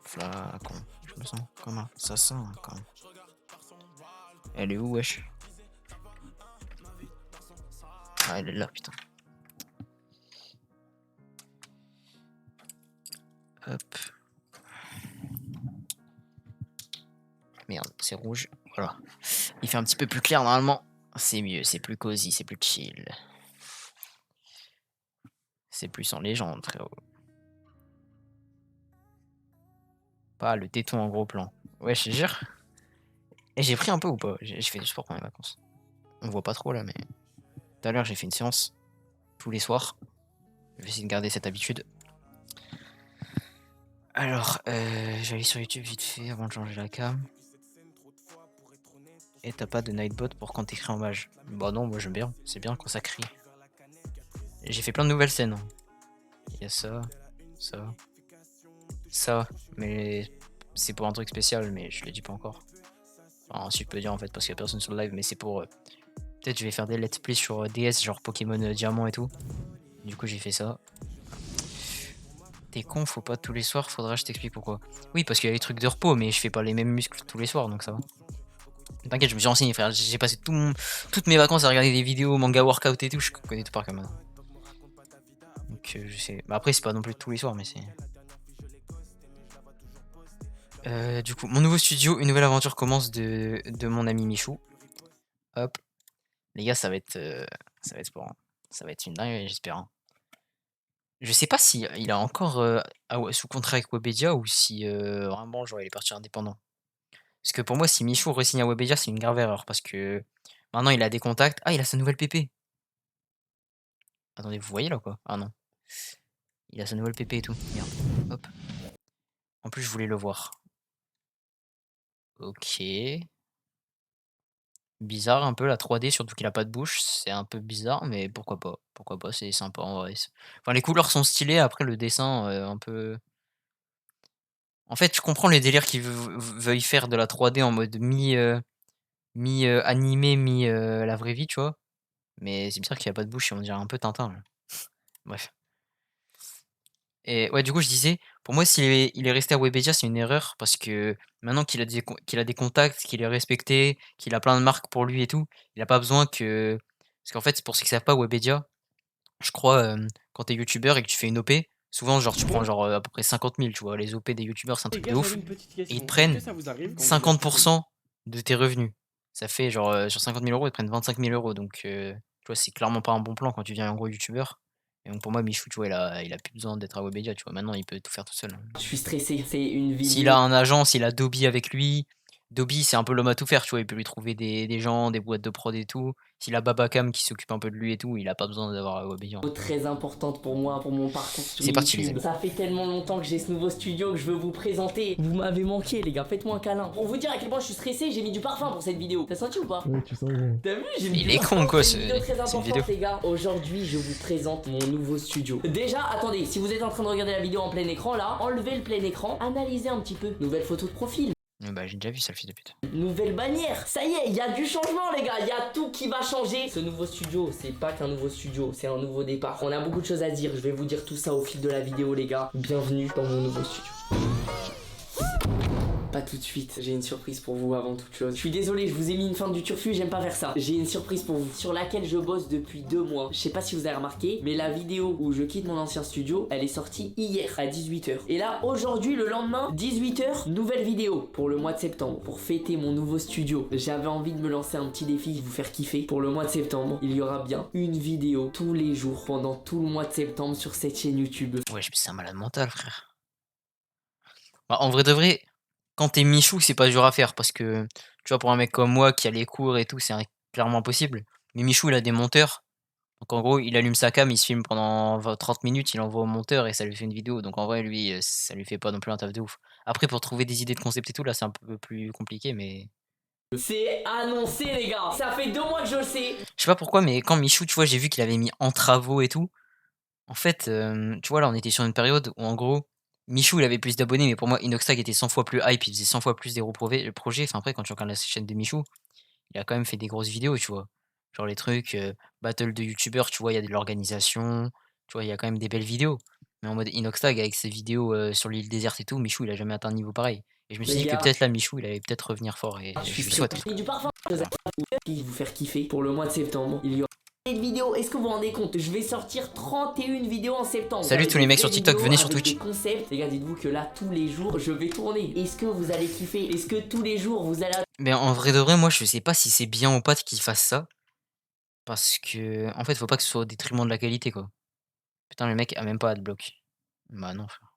Flacon, je me sens comme un assassin quand même. Elle est où, wesh? Ah, elle est là, putain. Hop. Merde, c'est rouge. Voilà. Il fait un petit peu plus clair normalement. C'est mieux, c'est plus cosy, c'est plus chill. C'est plus sans légende, frérot. Pas le téton en gros plan. Ouais, je te jure. Et j'ai pris un peu ou pas? J'ai fait du sport pendant les vacances. On voit pas trop là, mais tout à l'heure j'ai fait une séance tous les soirs. Je vais essayer de garder cette habitude. Alors, je vais aller sur YouTube vite fait avant de changer la cam. Et t'as pas de nightbot pour quand t'écris en mage? Bah non, moi j'aime bien. C'est bien quand ça crie. J'ai fait plein de nouvelles scènes. Il y a ça, ça, ça. Mais c'est pour un truc spécial, mais je le dis pas encore. Enfin, si je peux dire en fait, parce qu'il y a personne sur le live, mais c'est pour... Peut-être je vais faire des let's play sur DS, genre Pokémon Diamant et tout. Du coup j'ai fait ça. T'es con, faut pas tous les soirs, faudra je t'explique pourquoi. Oui, parce qu'il y a les trucs de repos, mais je fais pas les mêmes muscles tous les soirs, donc ça va. T'inquiète, je me suis renseigné, frère. J'ai passé toutes mes vacances à regarder des vidéos, manga workout et tout, je connais tout par cœur maintenant. Donc je sais. Bah, après, c'est pas non plus tous les soirs, mais c'est. Du coup, mon nouveau studio, une nouvelle aventure commence de mon ami Michou. Hop. Les gars, ça va être sport. Hein. Ça va être une dinguerie, j'espère, hein. Je sais pas si il a encore, sous contrat avec Webedia ou si, vraiment genre il est parti indépendant. Parce que pour moi, si Michou re-signe à Webedia, c'est une grave erreur parce que maintenant il a des contacts. Ah, il a sa nouvelle PP! Attendez, vous voyez là ou quoi? Ah non, il a sa nouvelle PP et tout. Merde, hop. En plus, je voulais le voir. OK. Bizarre un peu la 3D, surtout qu'il a pas de bouche, c'est un peu bizarre, mais pourquoi pas? Pourquoi pas? C'est sympa en vrai. Enfin, les couleurs sont stylées, après le dessin, un peu. En fait, je comprends les délires qu'ils veuillent faire de la 3D en mode animé, la vraie vie, tu vois? Mais c'est bizarre qu'il y a pas de bouche et on dirait un peu Tintin, là. Bref. Et ouais, du coup, je disais, pour moi, s'il est resté à Webedia, c'est une erreur parce que maintenant qu'il a des contacts, qu'il est respecté, qu'il a plein de marques pour lui et tout, il a pas besoin que parce qu'en fait, pour ceux qui savent pas, Webedia, je crois, quand tu es youtubeur et que tu fais une OP, souvent, genre, tu prends, genre, à peu près 50 000, tu vois? Les OP des youtubeurs, c'est un Les truc gars, de j'avais ouf une petite et ils question. te Est-ce que prennent ça vous arrive quand vous êtes 50 stressé? de tes revenus. Ça fait genre, sur 50 000 €, ils te prennent 25 000 €, donc tu vois, c'est clairement pas un bon plan quand tu deviens un gros youtubeur et donc pour moi, Michou, tu vois, il a plus besoin d'être à Webedia, tu vois? Maintenant, il peut tout faire tout seul, hein. Je suis stressé, c'est une S'il a vidéo. un agent, s'il a Dobby avec lui, Dobby, c'est un peu l'homme à tout faire, tu vois? Il peut lui trouver des gens, des boîtes de prod et tout. S'il a Babacam qui s'occupe un peu de lui et tout, il a pas besoin d'avoir Webedia, hein. Très importante pour moi, pour mon parcours sur C'est parti, les YouTube. amis. Ça fait tellement longtemps que j'ai ce nouveau studio que je veux vous présenter. Vous m'avez manqué, les gars, faites-moi un câlin. Pour vous dire à quel point je suis stressé, j'ai mis du parfum pour cette vidéo. T'as senti ou pas? Ouais, tu sens bon. T'as vu? J'ai mis Il du est parfum, con, quoi, c'est une vidéo c'est très une importante, vidéo. les gars. Aujourd'hui, je vous présente mon nouveau studio. Déjà, attendez, si vous êtes en train de regarder la vidéo en plein écran, là, enlevez le plein écran, analysez un petit peu. Nouvelle photo de profil. Bah, j'ai déjà vu ça, le fils de pute. Nouvelle bannière. Ça y est, il y a du changement, les gars. Il y a tout qui va changer. Ce nouveau studio, c'est pas qu'un nouveau studio, c'est un nouveau départ. On a beaucoup de choses à dire. Je vais vous dire tout ça au fil de la vidéo, les gars. Bienvenue dans mon nouveau studio. Pas tout de suite, j'ai une surprise pour vous avant toute chose. Je suis désolé, je vous ai mis une fin du turfu, j'aime pas faire ça. J'ai une surprise pour vous, sur laquelle je bosse depuis 2 mois. Je sais pas si vous avez remarqué, mais la vidéo où je quitte mon ancien studio, elle est sortie hier à 18 h. Et là, aujourd'hui, le lendemain, 18 h, nouvelle vidéo pour le mois de septembre. Pour fêter mon nouveau studio, j'avais envie de me lancer un petit défi, vous faire kiffer. Pour le mois de septembre, il y aura bien une vidéo tous les jours pendant tout le mois de septembre sur cette chaîne YouTube. Ouais, c'est un malade mental, frère. Bah, en vrai de vrai, quand t'es Michou, c'est pas dur à faire parce que, tu vois, pour un mec comme moi qui a les cours et tout, c'est clairement possible. Mais Michou, il a des monteurs. Donc en gros, il allume sa cam, il se filme pendant 30 minutes, il envoie au monteur et ça lui fait une vidéo. Donc en vrai, lui, ça lui fait pas non plus un taf de ouf. Après, pour trouver des idées de concept et tout, là, c'est un peu plus compliqué, mais. C'est annoncé, les gars. Ça fait 2 mois que je le sais. Je sais pas pourquoi, mais quand Michou, tu vois, j'ai vu qu'il avait mis en travaux et tout. En fait, tu vois, là, on était sur une période où en gros, Michou, il avait plus d'abonnés, mais pour moi, Inoxtag était 100 fois plus hype, il faisait 100 fois plus des gros projets. Enfin, après, quand tu regardes la chaîne de Michou, il a quand même fait des grosses vidéos, tu vois. Genre les trucs, battle de youtubeurs, tu vois, il y a de l'organisation, tu vois, il y a quand même des belles vidéos. Mais en mode Inoxtag, avec ses vidéos sur l'île déserte et tout, Michou, il a jamais atteint un niveau pareil. Et je me suis Les dit que gars, peut-être là, Michou, il allait peut-être revenir fort et je je suis lui souhaite. stressé. Du parfum, vous faire kiffer. Pour le mois de septembre, il y aura une vidéo. Est-ce que vous vous rendez compte? Je vais sortir 31 vidéos en septembre. Salut tous les mecs sur TikTok, venez sur Twitch. Les gars, dites-vous que là, tous les jours, je vais tourner. Est-ce que vous allez kiffer? Est-ce que tous les jours, vous allez... Mais en vrai de vrai, moi, je sais pas si c'est bien ou pas qu'il fasse ça. Parce que, en fait, faut pas que ce soit au détriment de la qualité, quoi. Putain, le mec a même pas adblock. Bah non, frère.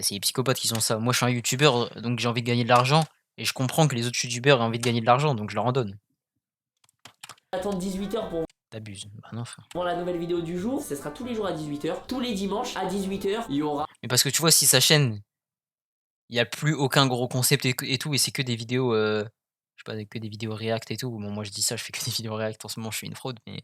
C'est les psychopathes qui sont ça. Moi, je suis un youtubeur, donc j'ai envie de gagner de l'argent. Et je comprends que les autres youtubeurs aient envie de gagner de l'argent, donc je leur en donne. Attendre 18 h pour T'abuses. Bah non, frère. voir la nouvelle vidéo du jour. Ce sera tous les jours à 18 h. Tous les dimanches à 18 h, il y aura... Mais parce que tu vois, si sa chaîne, il y a plus aucun gros concept et tout, et c'est que des vidéos, je sais pas, que des vidéos react et tout. Bon, moi je dis ça, je fais que des vidéos react en ce moment, je suis une fraude, mais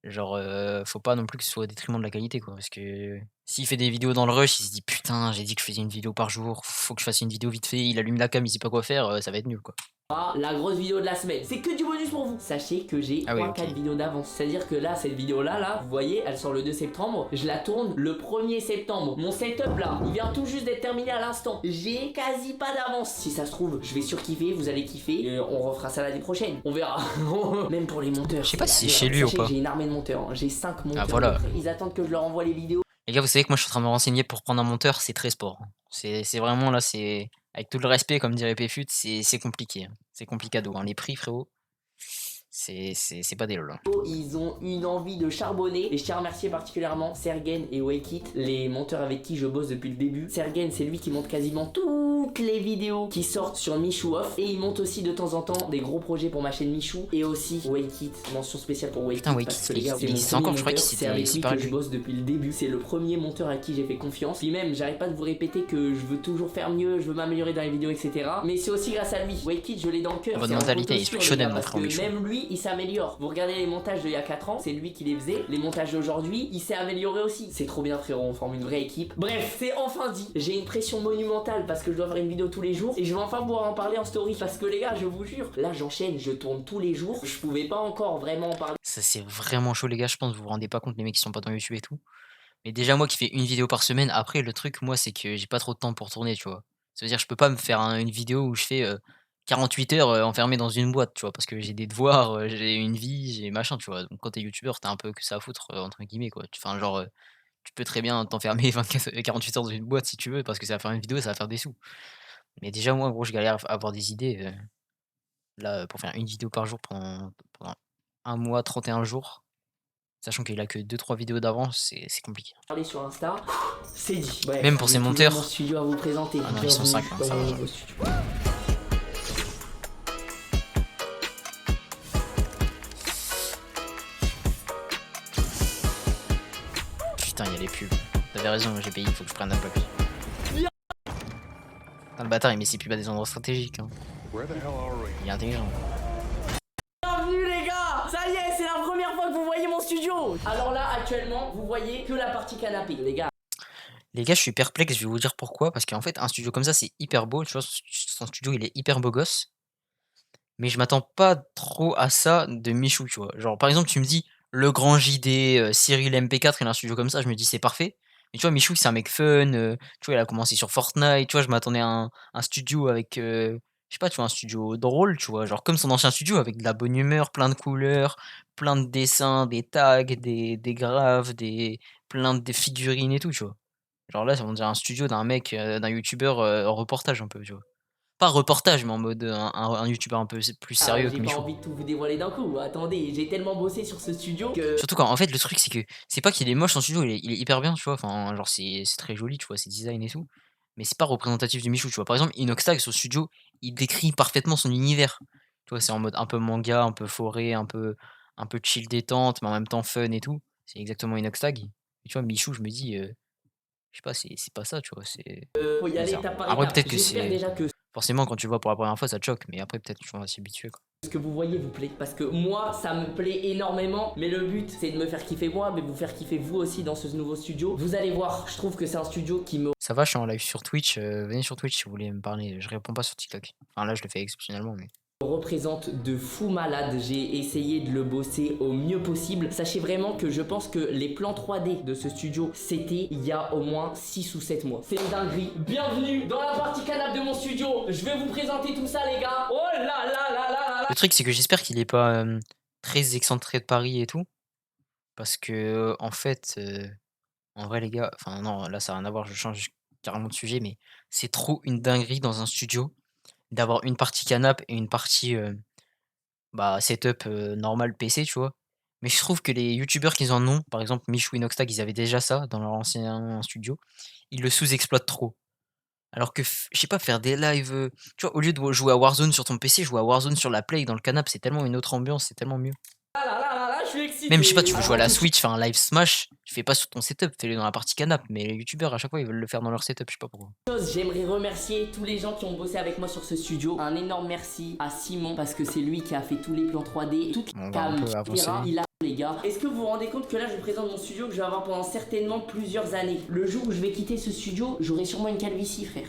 genre, faut pas non plus que ce soit au détriment de la qualité, quoi. Parce que s'il fait des vidéos dans le rush, il se dit putain, j'ai dit que je faisais une vidéo par jour, faut que je fasse une vidéo vite fait, il allume la cam, il sait pas quoi faire, ça va être nul, quoi. la grosse vidéo de la semaine. C'est que du bonus pour vous. Sachez que j'ai 3-4 vidéos d'avance. C'est-à-dire que là, cette vidéo-là, vous voyez, elle sort le 2 septembre. Je la tourne le 1er septembre. Mon setup là, il vient tout juste d'être terminé à l'instant. J'ai quasi pas d'avance. Si ça se trouve, je vais surkiffer, vous allez kiffer. Et on refera ça l'année prochaine. On verra. Même pour les monteurs. Je sais pas si c'est la chez lui ou pas. J'ai une armée de monteurs. Hein. J'ai 5 monteurs. Ah voilà. Ils attendent que je leur envoie les vidéos. Les gars, vous savez que moi je suis en train de me renseigner pour prendre un monteur, c'est très sport. C'est vraiment là, c'est. Avec tout le respect, comme dirait Pfut, c'est compliqué, hein. C'est complicado, hein. Les prix, frérot, C'est pas des lol. Hein. Ils ont une envie de charbonner et je tiens à remercier particulièrement Sergen et Wakeit, les monteurs avec qui je bosse depuis le début. Sergen, c'est lui qui monte quasiment toutes les vidéos qui sortent sur Michou Off et il monte aussi de temps en temps des gros projets pour ma chaîne Michou et aussi Wakeit, mention spéciale pour Wakeit. Putain, Wakeit, parce que les gars, il existe encore, je crois qu'il s'était c'est avec lui séparé que de je lui. bosse depuis le début. C'est le premier monteur à qui j'ai fait confiance. Puis même, j'arrête pas de vous répéter que je veux toujours faire mieux, je veux m'améliorer dans les vidéos, etc. Mais c'est aussi grâce à lui. Wakeit, je l'ai dans le cœur. Votre C'est un mentalité, poteau il sûr, est les gars, shonen, parce notre que Michou. même lui, il s'améliore. Vous regardez les montages d'il y a 4 ans, c'est lui qui les faisait. Les montages d'aujourd'hui, il s'est amélioré aussi. C'est trop bien, frérot, on forme une vraie équipe. Bref, c'est enfin dit. J'ai une pression monumentale parce que je dois faire une vidéo tous les jours et je vais enfin pouvoir en parler en story parce que les gars, je vous jure, là j'enchaîne, je tourne tous les jours. Je pouvais pas encore vraiment en parler. Ça c'est vraiment chaud les gars, je pense que vous vous rendez pas compte les mecs qui sont pas dans YouTube et tout. Mais déjà moi qui fais une vidéo par semaine, après le truc moi c'est que j'ai pas trop de temps pour tourner, tu vois. Ça veut dire je peux pas me faire une vidéo où je fais 48 heures enfermé dans une boîte, tu vois, parce que j'ai des devoirs, j'ai une vie, j'ai machin, tu vois. Donc quand t'es youtubeur, t'as un peu que ça à foutre entre guillemets quoi. Enfin genre tu peux très bien t'enfermer 48 heures dans une boîte si tu veux parce que ça va faire une vidéo, ça va faire des sous. Mais déjà moi en gros je galère à avoir des idées là pour faire une vidéo par jour pendant un mois, 31 jours. Sachant qu'il a que 2-3 vidéos d'avance, c'est compliqué. Parler sur Insta, c'est dit. Bref, Même pour j'ai ses toujours monteurs. mon studio à vous présenter. Ah non, ils sont 5, hein, ça va. Bienvenue au studio. Putain, il y a les pubs. T'avais raison, j'ai payé, il faut que je prenne un peu plus. Putain, le bâtard, il met ses pubs à des endroits stratégiques. Hein. Il est intelligent. Bienvenue les gars. Ça y est, c'est la première fois que vous voyez mon studio. Alors là, actuellement, vous voyez que la partie canapé. Les gars, Les gars, je suis perplexe, je vais vous dire pourquoi. Parce qu'en fait, un studio comme ça, c'est hyper beau. Tu vois, son studio, il est hyper beau gosse. Mais je m'attends pas trop à ça de Michou, tu vois. Genre, par exemple, tu me dis, le grand JD, Cyril MP4, il a un studio comme ça, je me dis, c'est parfait. Mais tu vois, Michou, c'est un mec fun. Tu vois, il a commencé sur Fortnite. Tu vois, je m'attendais à un studio avec, je sais pas, tu vois, un studio drôle, tu vois. Genre, comme son ancien studio, avec de la bonne humeur, plein de couleurs, plein de dessins, des tags, des graphes, plein de figurines et tout, tu vois. Genre là, on dirait un studio d'un mec, d'un youtubeur en reportage un peu, tu vois. Pas reportage, mais en mode un youtubeur un peu plus sérieux que j'ai pas Michou. envie de tout vous dévoiler d'un coup. Attendez, j'ai tellement bossé sur ce studio que Surtout quand, en fait, le truc, c'est que c'est pas qu'il est moche son studio, il est hyper bien, tu vois. Enfin, genre, c'est très joli, tu vois, ses designs et tout. Mais c'est pas représentatif de Michou, tu vois. Par exemple, Inoxtag, son studio, il décrit parfaitement son univers. Tu vois, c'est en mode un peu manga, un peu forêt, un peu chill détente, mais en même temps fun et tout. C'est exactement Inoxtag. Et tu vois, Michou, je me dis, je sais pas, c'est pas ça, tu vois. C'est faut y aller bizarre. étape par Après, étape. peut-être que J'espère c'est. déjà que Forcément, quand tu le vois pour la première fois, ça te choque, mais après, peut-être tu vas s'y habituer, quoi. ce que vous voyez vous plaît. Parce que moi, ça me plaît énormément. Mais le but, c'est de me faire kiffer moi, mais vous faire kiffer vous aussi dans ce nouveau studio. Vous allez voir, je trouve que c'est un studio qui me Ça va, je suis en live sur Twitch. Venez sur Twitch si vous voulez me parler. Je réponds pas sur TikTok. Enfin, là, je le fais exceptionnellement, mais. représente de fou malade. J'ai essayé de le bosser au mieux possible. Sachez vraiment que je pense que les plans 3D de ce studio, c'était il y a au moins 6 ou 7 mois. C'est une dinguerie. Bienvenue dans la partie canapé de mon studio. Je vais vous présenter tout ça, les gars. Oh là là là là là là. Le truc, c'est que j'espère qu'il est pas très excentré de Paris et tout. Parce que, en fait, en vrai, les gars, enfin, non, là, ça n'a rien à voir, je change carrément de sujet, mais c'est trop une dinguerie dans un studio d'avoir une partie canap et une partie bah, setup normal PC, tu vois. Mais je trouve que les youtubeurs qui en ont, par exemple Michou et Inoxtag, ils avaient déjà ça dans leur ancien studio, ils le sous-exploitent trop. Alors que, je sais pas, faire des lives, tu vois, au lieu de jouer à Warzone sur ton PC, jouer à Warzone sur la Play dans le canap', c'est tellement une autre ambiance, c'est tellement mieux. Là là là là là, je suis excité. Même, je sais pas, tu veux jouer à la Switch, faire un live Smash, tu fais pas sur ton setup, fais-le dans la partie canap', mais les youtubeurs à chaque fois ils veulent le faire dans leur setup, je sais pas pourquoi. J'aimerais remercier tous les gens qui ont bossé avec moi sur ce studio. Un énorme merci à Simon parce que c'est lui qui a fait tous les plans 3D, toute On la va un peu caméra. avancer. Il a les gars. Est-ce que vous vous rendez compte que là je vous présente mon studio que je vais avoir pendant certainement plusieurs années. Le jour où je vais quitter ce studio, j'aurai sûrement une calvitie, frère.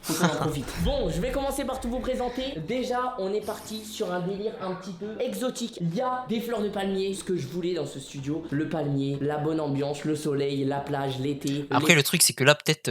Faut qu'on en profite. Bon, je vais commencer par tout vous présenter. Déjà, on est parti sur un délire un petit peu exotique. Il y a des fleurs de palmier, ce que je voulais dans ce studio. Le palmier, la bonne ambiance, le soleil, la plage, l'été. Après, le truc, c'est que là, peut-être.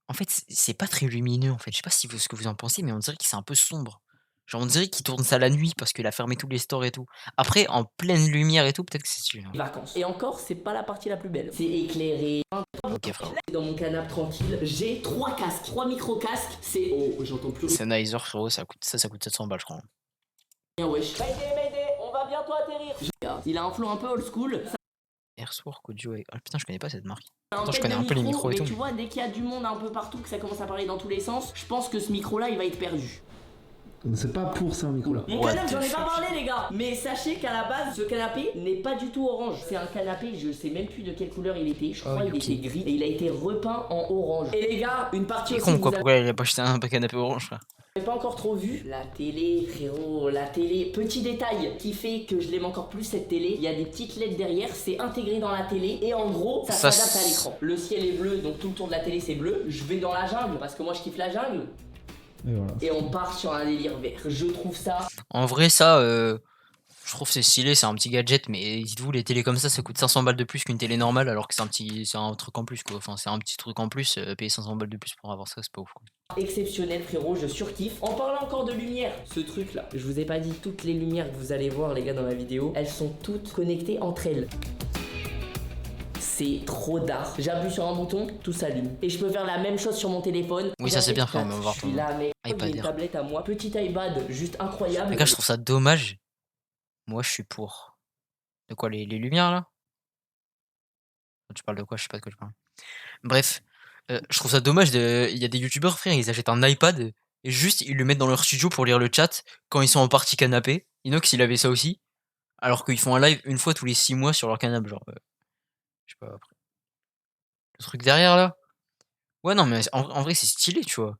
En fait, c'est pas très lumineux, en fait. Je sais pas si ce que vous en pensez, mais on dirait que c'est un peu sombre. Genre, on dirait qu'il tourne ça la nuit parce qu'il a fermé tous les stores et tout. Après, en pleine lumière et tout, peut-être que c'est stylé. Hein. Vacances. Et encore, c'est pas la partie la plus belle. C'est éclairé. Ok, frérot. Dans mon canapé tranquille, j'ai 3 casques, 3 micro-casques. C'est. Oh, j'entends plus Sennheiser, frérot, ça coûte 700 balles, je crois. Wesh. Mayday, on va bientôt atterrir. Il a un flow un peu old school. Airsource Audio. Ah putain, je connais pas cette marque. Un Pourtant, je tête connais de un peu les micros et mais tout. tu vois, dès qu'il y a du monde un peu partout, que ça commence à parler dans tous les sens, je pense que ce micro-là, il va être perdu. C'est pas pour ça un micro là. Mon canapé, j'en ai pas parlé les gars. Mais sachez qu'à la base, ce canapé n'est pas du tout orange. C'est un canapé, je sais même plus de quelle couleur il était. Je crois qu'il était gris et il a été repeint en orange. Et les gars, une partie C'est aussi, con vous quoi, avez pourquoi il a pas acheté un canapé orange frère? pas encore trop vu. La télé, frérot, la télé. Petit détail qui fait que je l'aime encore plus cette télé. Il y a des petites LED derrière, c'est intégré dans la télé. Et en gros, ça s'adapte à l'écran. Le ciel est bleu, donc tout le tour de la télé c'est bleu. Je vais dans la jungle parce que moi je kiffe la jungle. Et voilà. Et on part sur un délire vert. Je trouve ça. En vrai, ça, je trouve c'est stylé, c'est un petit gadget, mais dites-vous, les télés comme ça coûte 500 balles de plus qu'une télé normale, alors que c'est un truc en plus quoi. Enfin, c'est un petit truc en plus, payer 500 balles de plus pour avoir ça, c'est pas ouf quoi. Exceptionnel frérot, je surkiffe. En parlant encore de lumière, ce truc là, je vous ai pas dit, toutes les lumières que vous allez voir les gars dans la vidéo, elles sont toutes connectées entre elles. C'est trop d'art. J'appuie sur un bouton, tout s'allume. Et je peux faire la même chose sur mon téléphone. Oui, ça c'est bien fait, mais on va voir Je suis là mec, iPad j'ai une Air. tablette à moi, petit iPad, juste incroyable. Les gars, je trouve ça dommage. Moi, je suis pour. De quoi, les lumières là? Tu parles de quoi? Je sais pas de quoi tu parles. Bref, je trouve ça dommage il y a des youtubeurs frère, ils achètent un iPad et juste ils le mettent dans leur studio pour lire le chat quand ils sont en partie canapé. Inox il avait ça aussi, alors qu'ils font un live une fois tous les 6 mois sur leur canapé, genre je sais pas après. Le truc derrière là? Ouais non mais en vrai c'est stylé tu vois.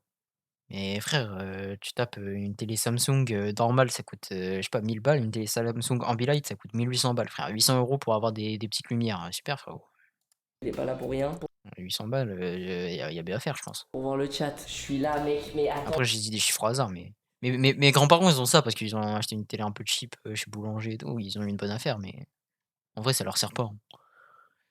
Mais frère, tu tapes, une télé Samsung, normale ça coûte, je sais pas 1000 balles, une télé Samsung Ambilight ça coûte 1800 balles frère, 800 € pour avoir des petites lumières, super frérot. Il est pas là pour rien. 800 balles, y a bien à faire je pense. Pour voir le chat, je suis là mec, mais attends. Après j'ai dit des chiffres au hasard mais mes grands-parents ils ont ça parce qu'ils ont acheté une télé un peu cheap, chez Boulanger et tout, ils ont eu une bonne affaire mais en vrai ça leur sert pas, hein.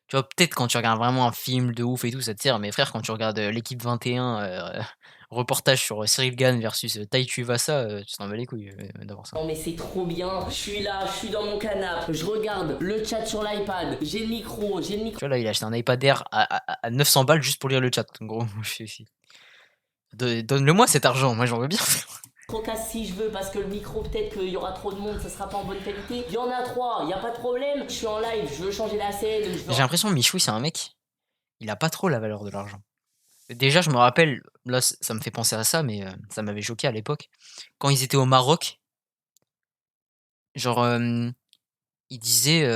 Tu vois, peut-être quand tu regardes vraiment un film de ouf et tout, ça te sert, mais frère, quand tu regardes, L'équipe 21, reportage sur, Cyril Gane versus, Tai Tuivasa, tu t'en bats les couilles, d'avoir ça. Non mais c'est trop bien, je suis là, je suis dans mon canapé, je regarde le chat sur l'iPad, j'ai le micro. Tu vois, là, il a acheté un iPad Air à 900 balles juste pour lire le chat. En gros, je suis donne-le-moi cet argent, moi j'en veux bien. Casse si je veux parce que le micro peut-être qu'il y aura trop de monde, ça sera pas en bonne qualité. Il y en a 3, y a pas de problème. Je suis en live, je veux changer la scène. J'ai l'impression que Michoui c'est un mec, il a pas trop la valeur de l'argent. Déjà je me rappelle, là ça me fait penser à ça, mais ça m'avait choqué à l'époque. Quand ils étaient au Maroc, genre il disait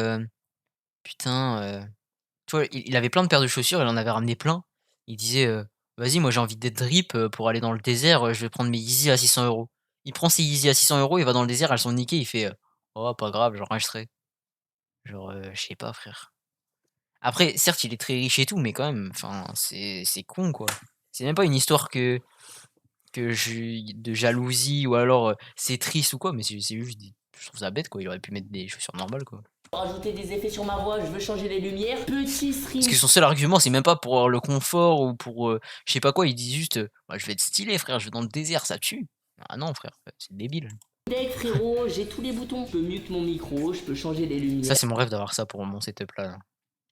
putain, tu vois, il avait plein de paires de chaussures, il en avait ramené plein. Il disait vas-y, moi j'ai envie d'être drip pour aller dans le désert, je vais prendre mes Yeezy à 600 €. Il prend ses Yeezy à 600 €, il va dans le désert, elles sont niquées, il fait oh pas grave, j'en rachèterai. Genre je sais pas frère. Après certes il est très riche et tout, mais quand même, enfin c'est con quoi. C'est même pas une histoire de jalousie ou alors c'est triste ou quoi, mais c'est juste je trouve ça bête quoi, il aurait pu mettre des chaussures normales quoi. Rajouter des effets sur ma voix, je veux changer les lumières. Petit stream. Parce que son seul argument, c'est même pas pour le confort ou pour je sais pas quoi, il dit juste bah, je vais être stylé frère, je vais dans le désert, ça tue. Ah non frère, c'est débile. Deck frérot, j'ai tous les boutons. Je peux mute mon micro, je peux changer les lumières. Ça c'est mon rêve d'avoir ça pour mon setup là.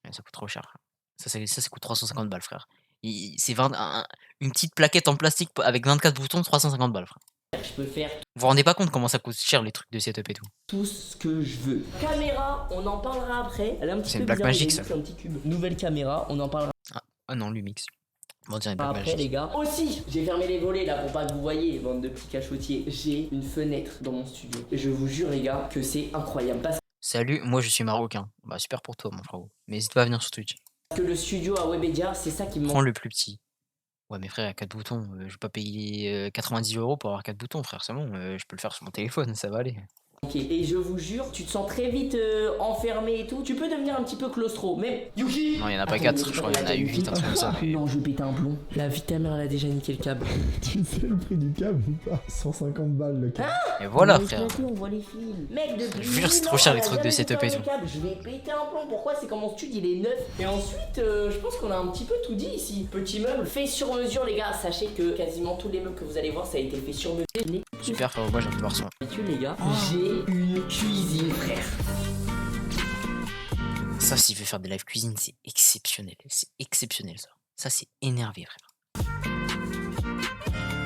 Mais ça coûte trop cher. Ça coûte 350 balles frère. C'est une petite plaquette en plastique avec 24 boutons, 350 balles frère. Je peux faire Vous vous rendez pas compte comment ça coûte cher les trucs de setup et tout. tout ce que je veux. Caméra, on en parlera après. Elle est un petit C'est peu une bizarre, Blackmagic, mais ça. c'est un petit cube. Nouvelle caméra, on en parlera Ah non, Lumix. Bon, on dirait une après Blackmagic. les gars. Aussi, j'ai fermé les volets là pour pas que vous voyez, bande de petits cachotiers. J'ai une fenêtre dans mon studio. Et je vous jure les gars que c'est incroyable. Parce Salut, moi je suis marocain. Bah super pour toi mon frérot. Mais n'hésite pas à venir sur Twitch. que le studio à Webedia, c'est ça qui me manque. Prends le plus petit. Ouais mais frère, 4 boutons, je vais pas payer 90 € pour avoir 4 boutons frère, c'est bon, je peux le faire sur mon téléphone, ça va aller. Et je vous jure, tu te sens très vite enfermé et tout. Tu peux devenir un petit peu claustro. Même Yuki. Non, il y en a pas Attends, 4, mais je crois qu'il y en a 8, un truc comme ça. Non, je vais péter un plomb. La vie de ta mère, elle a déjà niqué le câble. Tu sais le prix du câble ou pas? 150 balles le câble. Et voilà On voit frère. les plateaux, on voit les fils. Mec, depuis Je vous jure, c'est 1000 trop ans, cher, les on a trucs de jamais setup fait et un tout. câble. Je vais péter un plomb. Pourquoi? C'est quand mon studio il est neuf. Et ensuite, je pense qu'on a un petit peu tout dit ici. Petit meuble fait sur mesure, les gars. Sachez que quasiment tous les meubles que vous allez voir, ça a été fait sur mesure. Super frère, moi j'ai envie de voir ça. Les gars, j'ai une cuisine, frère. Ça, s'il veut faire des live cuisine, c'est exceptionnel. C'est exceptionnel ça. Ça, c'est énervé frère.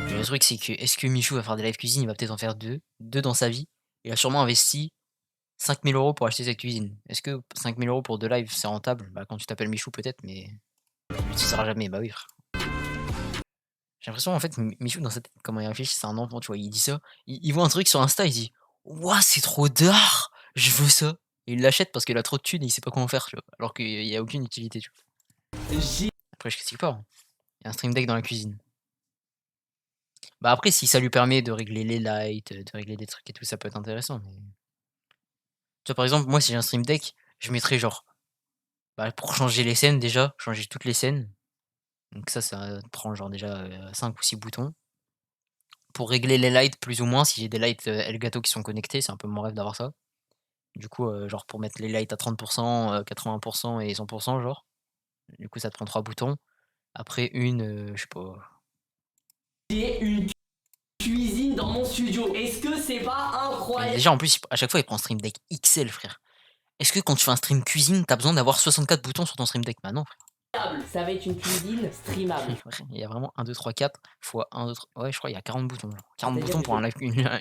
Mais le truc, c'est que est-ce que Michou va faire des live cuisine? Il va peut-être en faire deux dans sa vie. il a sûrement investi 5000 € pour acheter cette cuisine. Est-ce que 5000 € pour 2 lives, c'est rentable? Bah, quand tu t'appelles Michou, peut-être, mais tu l'utiliseras jamais. Bah oui, frère. J'ai l'impression, en fait, Michou, dans sa tête, comment il réfléchit, c'est un enfant, tu vois. Il dit ça, il voit un truc sur Insta, il dit: «Ouah, c'est trop d'art! Je veux ça!» Et il l'achète parce qu'il a trop de thunes et il sait pas comment faire, tu vois? Alors qu'il y a aucune utilité, tu vois? Après, je critique pas, hein. Il y a un stream deck dans la cuisine. Bah, après, si ça lui permet de régler les lights, de régler des trucs et tout, ça peut être intéressant, mais tu vois, par exemple, moi, si j'ai un stream deck, je mettrais genre, bah, pour changer les scènes déjà, changer toutes les scènes. Donc ça prend genre déjà, 5 ou 6 boutons. Pour régler les lights plus ou moins, si j'ai des lights, Elgato qui sont connectés, c'est un peu mon rêve d'avoir ça. Du coup, genre pour mettre les lights à 30 80 et 100 genre. Du coup, ça te prend 3 boutons. Après je sais pas. J'ai une cuisine dans mon studio. Est-ce que c'est pas Et incroyable? déjà en plus, à chaque fois, il prend stream deck XL, frère. Est-ce que quand tu fais un stream cuisine, t'as besoin d'avoir 64 boutons sur ton stream deck? Bah non, frère. Ça va être une cuisine streamable. Il y a vraiment 1, 2, 3, 4 fois 1, 2, 3. Ouais, je crois il y a 40 boutons. Genre. 40 C'est-à-dire boutons pour un live,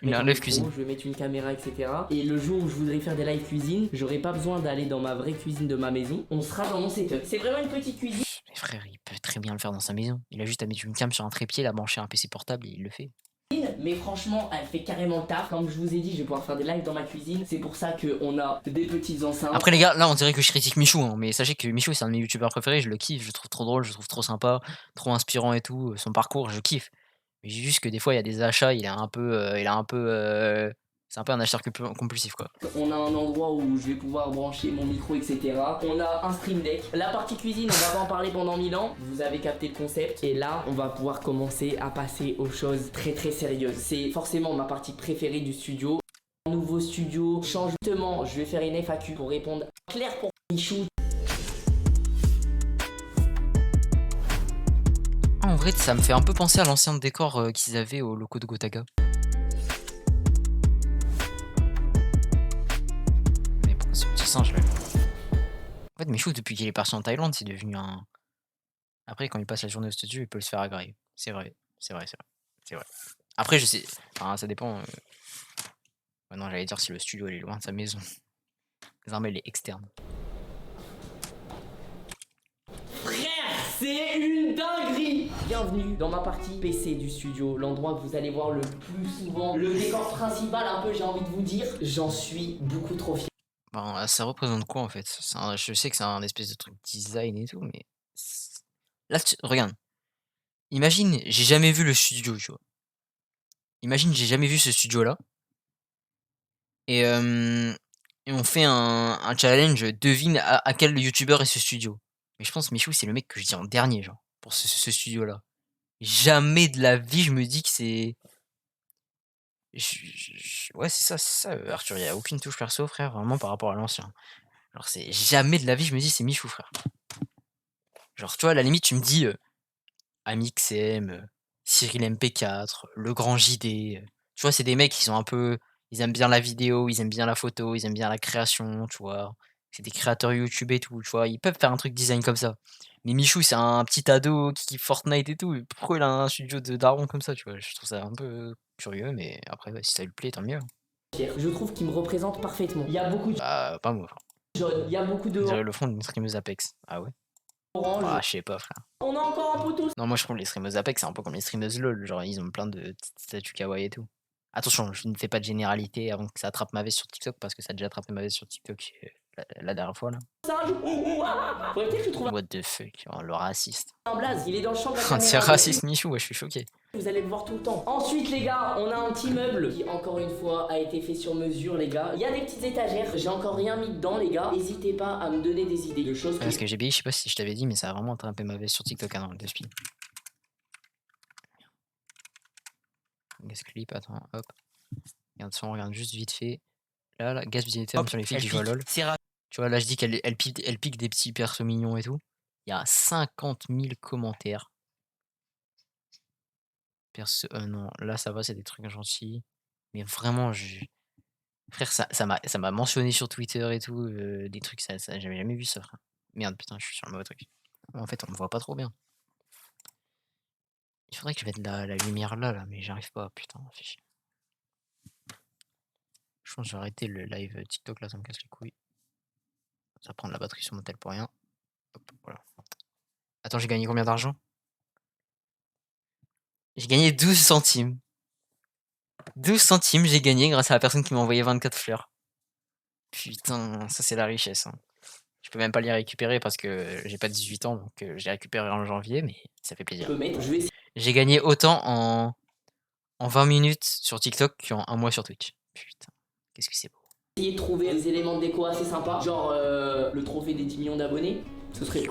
un live cuisine. Je vais mettre une caméra, etc. Et le jour où je voudrais faire des live cuisine, j'aurai pas besoin d'aller dans ma vraie cuisine de ma maison. On sera dans mon setup. C'est vraiment une petite cuisine. Mais frère, il peut très bien le faire dans sa maison. Il a juste à mettre une cam sur un trépied, la brancher un PC portable et il le fait. Mais franchement, elle fait carrément le taf. Comme je vous ai dit, je vais pouvoir faire des lives dans ma cuisine. C'est pour ça qu'on a des petites enceintes. Après les gars, là on dirait que je critique Michou, hein, mais sachez que Michou c'est un de mes youtubeurs préférés, je le kiffe, je le trouve trop drôle, je le trouve trop sympa, trop inspirant et tout, son parcours je kiffe. Mais j'ai juste que des fois il y a des achats, c'est un peu un acheteur compulsif quoi. On a un endroit où je vais pouvoir brancher mon micro, etc. On a un stream deck. La partie cuisine, on va pas en parler pendant 1000 ans. Vous avez capté le concept. Et là, on va pouvoir commencer à passer aux choses très très sérieuses. C'est forcément ma partie préférée du studio. Nouveau studio, changement. Je vais faire une FAQ pour répondre clair pour Michou. En vrai, ça me fait un peu penser à l'ancien décor qu'ils avaient au locaux de Gotaga. Mais pourquoi ce petit singe là? En fait, Michou, depuis qu'il est parti en Thaïlande, c'est devenu un. Après, quand il passe la journée au studio, il peut le se faire agréer. C'est vrai, c'est vrai, c'est vrai. C'est vrai. Après, je sais. Enfin, ça dépend. Ouais, non, j'allais dire si le studio il est loin de sa maison. Désormais, il est externe. C'est une dinguerie! Bienvenue dans ma partie PC du studio, l'endroit que vous allez voir le plus souvent, le décor principal un peu, j'ai envie de vous dire, j'en suis beaucoup trop fier. Ben, ça représente quoi en fait? Je sais que c'est un espèce de truc design et tout, mais là, regarde. Imagine, j'ai jamais vu le studio, tu vois. Imagine, j'ai jamais vu ce studio-là. Et on fait un challenge, devine à quel youtubeur est ce studio. Mais je pense Michou, c'est le mec que je dis en dernier, genre, pour ce studio-là. Jamais de la vie, je me dis que c'est. Ouais, c'est ça, Arthur. Il n'y a aucune touche perso, frère, vraiment par rapport à l'ancien. Genre, c'est jamais de la vie, je me dis, c'est Michou, frère. Genre, tu vois, à la limite, tu me dis Amixem, Cyril MP4, Le Grand JD. Tu vois, c'est des mecs qui sont un peu. Ils aiment bien la vidéo, ils aiment bien la photo, ils aiment bien la création, tu vois. C'est des créateurs YouTube et tout, tu vois. Ils peuvent faire un truc design comme ça. Mais Michou, c'est un petit ado qui kiffe Fortnite et tout. Pourquoi il a un studio de daron comme ça, tu vois? Je trouve ça un peu curieux, mais après, ouais, si ça lui plaît, tant mieux. Je trouve qu'il me représente parfaitement. Il y a beaucoup de Bah, pas moi. jaune, il y a beaucoup de On dirait le fond d'une streameuse Apex. Ah ouais? orange. Ah, je sais pas, frère. On a encore un poteau. Non, moi je trouve les streamers Apex, c'est un peu comme les streamers LoL. Genre, ils ont plein de petites statues kawaii et tout. Attention, je ne fais pas de généralité avant que ça attrape ma veste sur TikTok parce que ça a déjà attrapé ma veste sur TikTok la dernière fois là. Faudrait peut-être que je trouve What the fuck, oh, le raciste. un blaze, il est dans le champ de la C'est caméra. raciste Michou, ouais, je suis choqué. Vous allez le voir tout le temps. Ensuite les gars, on a un petit meuble qui encore une fois a été fait sur mesure les gars. Il y a des petites étagères, j'ai encore rien mis dedans les gars. N'hésitez pas à me donner des idées de choses que Parce que GBI, je sais pas si je t'avais dit, mais ça a vraiment attrapé ma veste sur TikTok hein, dans le speed. Gas clip, attends, hop. Regarde ça, on regarde juste vite fait. Là, gas visibilité sur les filles qui jouent à LoL. Tu vois, là je dis qu'elle pique des petits persos mignons et tout. Il y a 50 000 commentaires. Non, là ça va, c'est des trucs gentils. Mais vraiment, frère, ça m'a mentionné sur Twitter et tout. Des trucs, j'avais jamais vu ça, frère. Merde, putain, je suis sur le mauvais truc. En fait, on me voit pas trop bien. Il faudrait que je mette la lumière là, mais j'arrive pas, putain, fais chier. Je Je pense que je vais arrêter le live TikTok là, ça me casse les couilles. Ça va prendre la batterie sur mon tel pour rien. Hop, voilà. Attends, j'ai gagné combien d'argent? J'ai gagné 12 centimes. 12 centimes, j'ai gagné grâce à la personne qui m'a envoyé 24 fleurs. Putain, ça c'est la richesse. Hein. Je peux même pas les récupérer parce que j'ai pas 18 ans, donc j'ai récupéré en janvier, mais ça fait plaisir. J'ai gagné autant en 20 minutes sur TikTok qu'en un mois sur Twitch. Putain, qu'est-ce que c'est beau. Essayer de trouver des éléments de déco assez sympas, genre le trophée des 10 millions d'abonnés. Ce serait...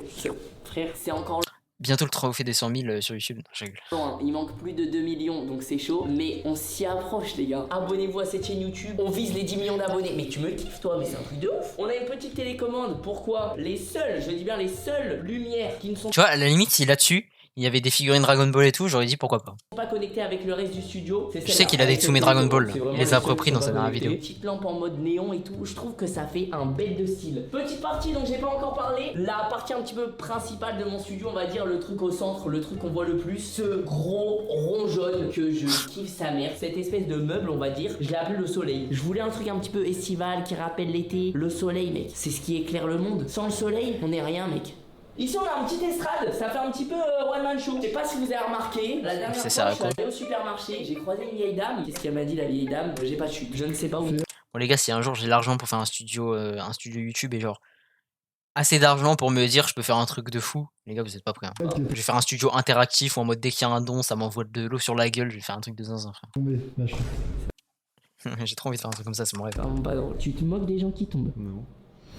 Frère, c'est encore Bientôt le trophée des 100 000 sur YouTube. Non, je rigole. loin. Il manque plus de 2 millions, donc c'est chaud. Mais on s'y approche, les gars. Abonnez-vous à cette chaîne YouTube. On vise les 10 millions d'abonnés. Mais tu me kiffes, toi, mais c'est un truc de ouf. On a une petite télécommande. Pourquoi? Les seules, je dis bien les seules lumières qui ne sont Tu vois, à la limite, si là-dessus, il y avait des figurines Dragon Ball et tout, j'aurais dit pourquoi pas. pas connectées avec le reste du studio. Je sais qu'il a des Tsumi Dragon Ball. Il les a repris dans sa dernière vidéo. Petite lampe en mode néon et tout. Je trouve que ça fait un bête de style. Petite partie dont j'ai pas encore parlé. La partie un petit peu principale de mon studio, on va dire le truc au centre, le truc qu'on voit le plus. Ce gros rond jaune que je kiffe sa mère. Cette espèce de meuble, on va dire. Je l'ai appelé le soleil. Je voulais un truc un petit peu estival qui rappelle l'été. Le soleil, mec. C'est ce qui éclaire le monde. Sans le soleil, on est rien, mec. Ici on a un petit estrade, ça fait un petit peu one man show. Je sais pas si vous avez remarqué, la dernière fois je suis allé au supermarché, j'ai croisé une vieille dame. Qu'est-ce qu'elle m'a dit la vieille dame? J'ai pas de chute, je ne sais pas où. Bon les gars, si un jour j'ai l'argent pour faire un studio YouTube et genre assez d'argent pour me dire je peux faire un truc de fou, les gars vous êtes pas prêts. Hein. Je vais faire un studio interactif où en mode dès qu'il y a un don ça m'envoie de l'eau sur la gueule, je vais faire un truc de zinzin frère. J'ai trop envie de faire un truc comme ça, c'est mon rêve. Pas drôle. Tu te moques des gens qui tombent. Non.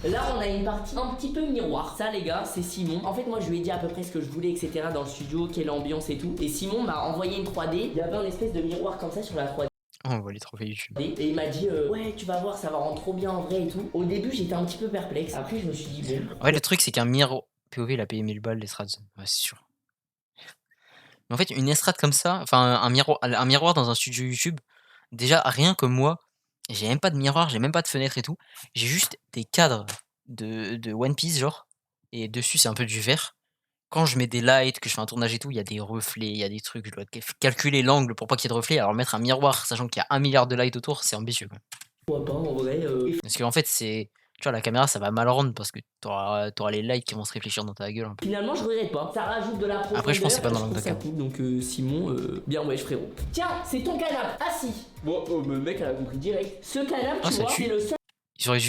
Là on a une partie un petit peu miroir. Ça les gars c'est Simon. En fait moi je lui ai dit à peu près ce que je voulais etc dans le studio, quelle ambiance et tout. Et Simon m'a envoyé une 3D. Il y avait un espèce de miroir comme ça sur la 3D. Oh, on voit les trophées YouTube. Et il m'a dit ouais tu vas voir ça va rendre trop bien en vrai et tout. Au début j'étais un petit peu perplexe. Après je me suis dit bon. Ouais le truc c'est qu'un miroir POV il a payé 1000 balles l'estrade. Ouais c'est sûr. Mais en fait une estrade comme ça, enfin un miroir dans un studio YouTube, déjà rien que moi, j'ai même pas de miroir, j'ai même pas de fenêtre et tout. J'ai juste des cadres de One Piece genre. Et dessus c'est un peu du vert. Quand je mets des lights, que je fais un tournage et tout, il y a des reflets, il y a des trucs, je dois calculer l'angle pour pas qu'il y ait de reflets. Alors mettre un miroir, sachant qu'il y a 1 milliard de lights autour, c'est ambitieux. Pourquoi pas en vrai. Parce qu'en fait c'est... Tu vois la caméra ça va mal rendre parce que t'auras les lights qui vont se réfléchir dans ta gueule un peu. Finalement je regrette pas, ça rajoute de la profondeur. Après je pense que c'est pas dans l'angle de ça cam. donc Simon, bien wesh frérot. Tiens c'est ton canapé, assis. Bon le mec elle a compris direct. Ce canapé tu vois c'est le seul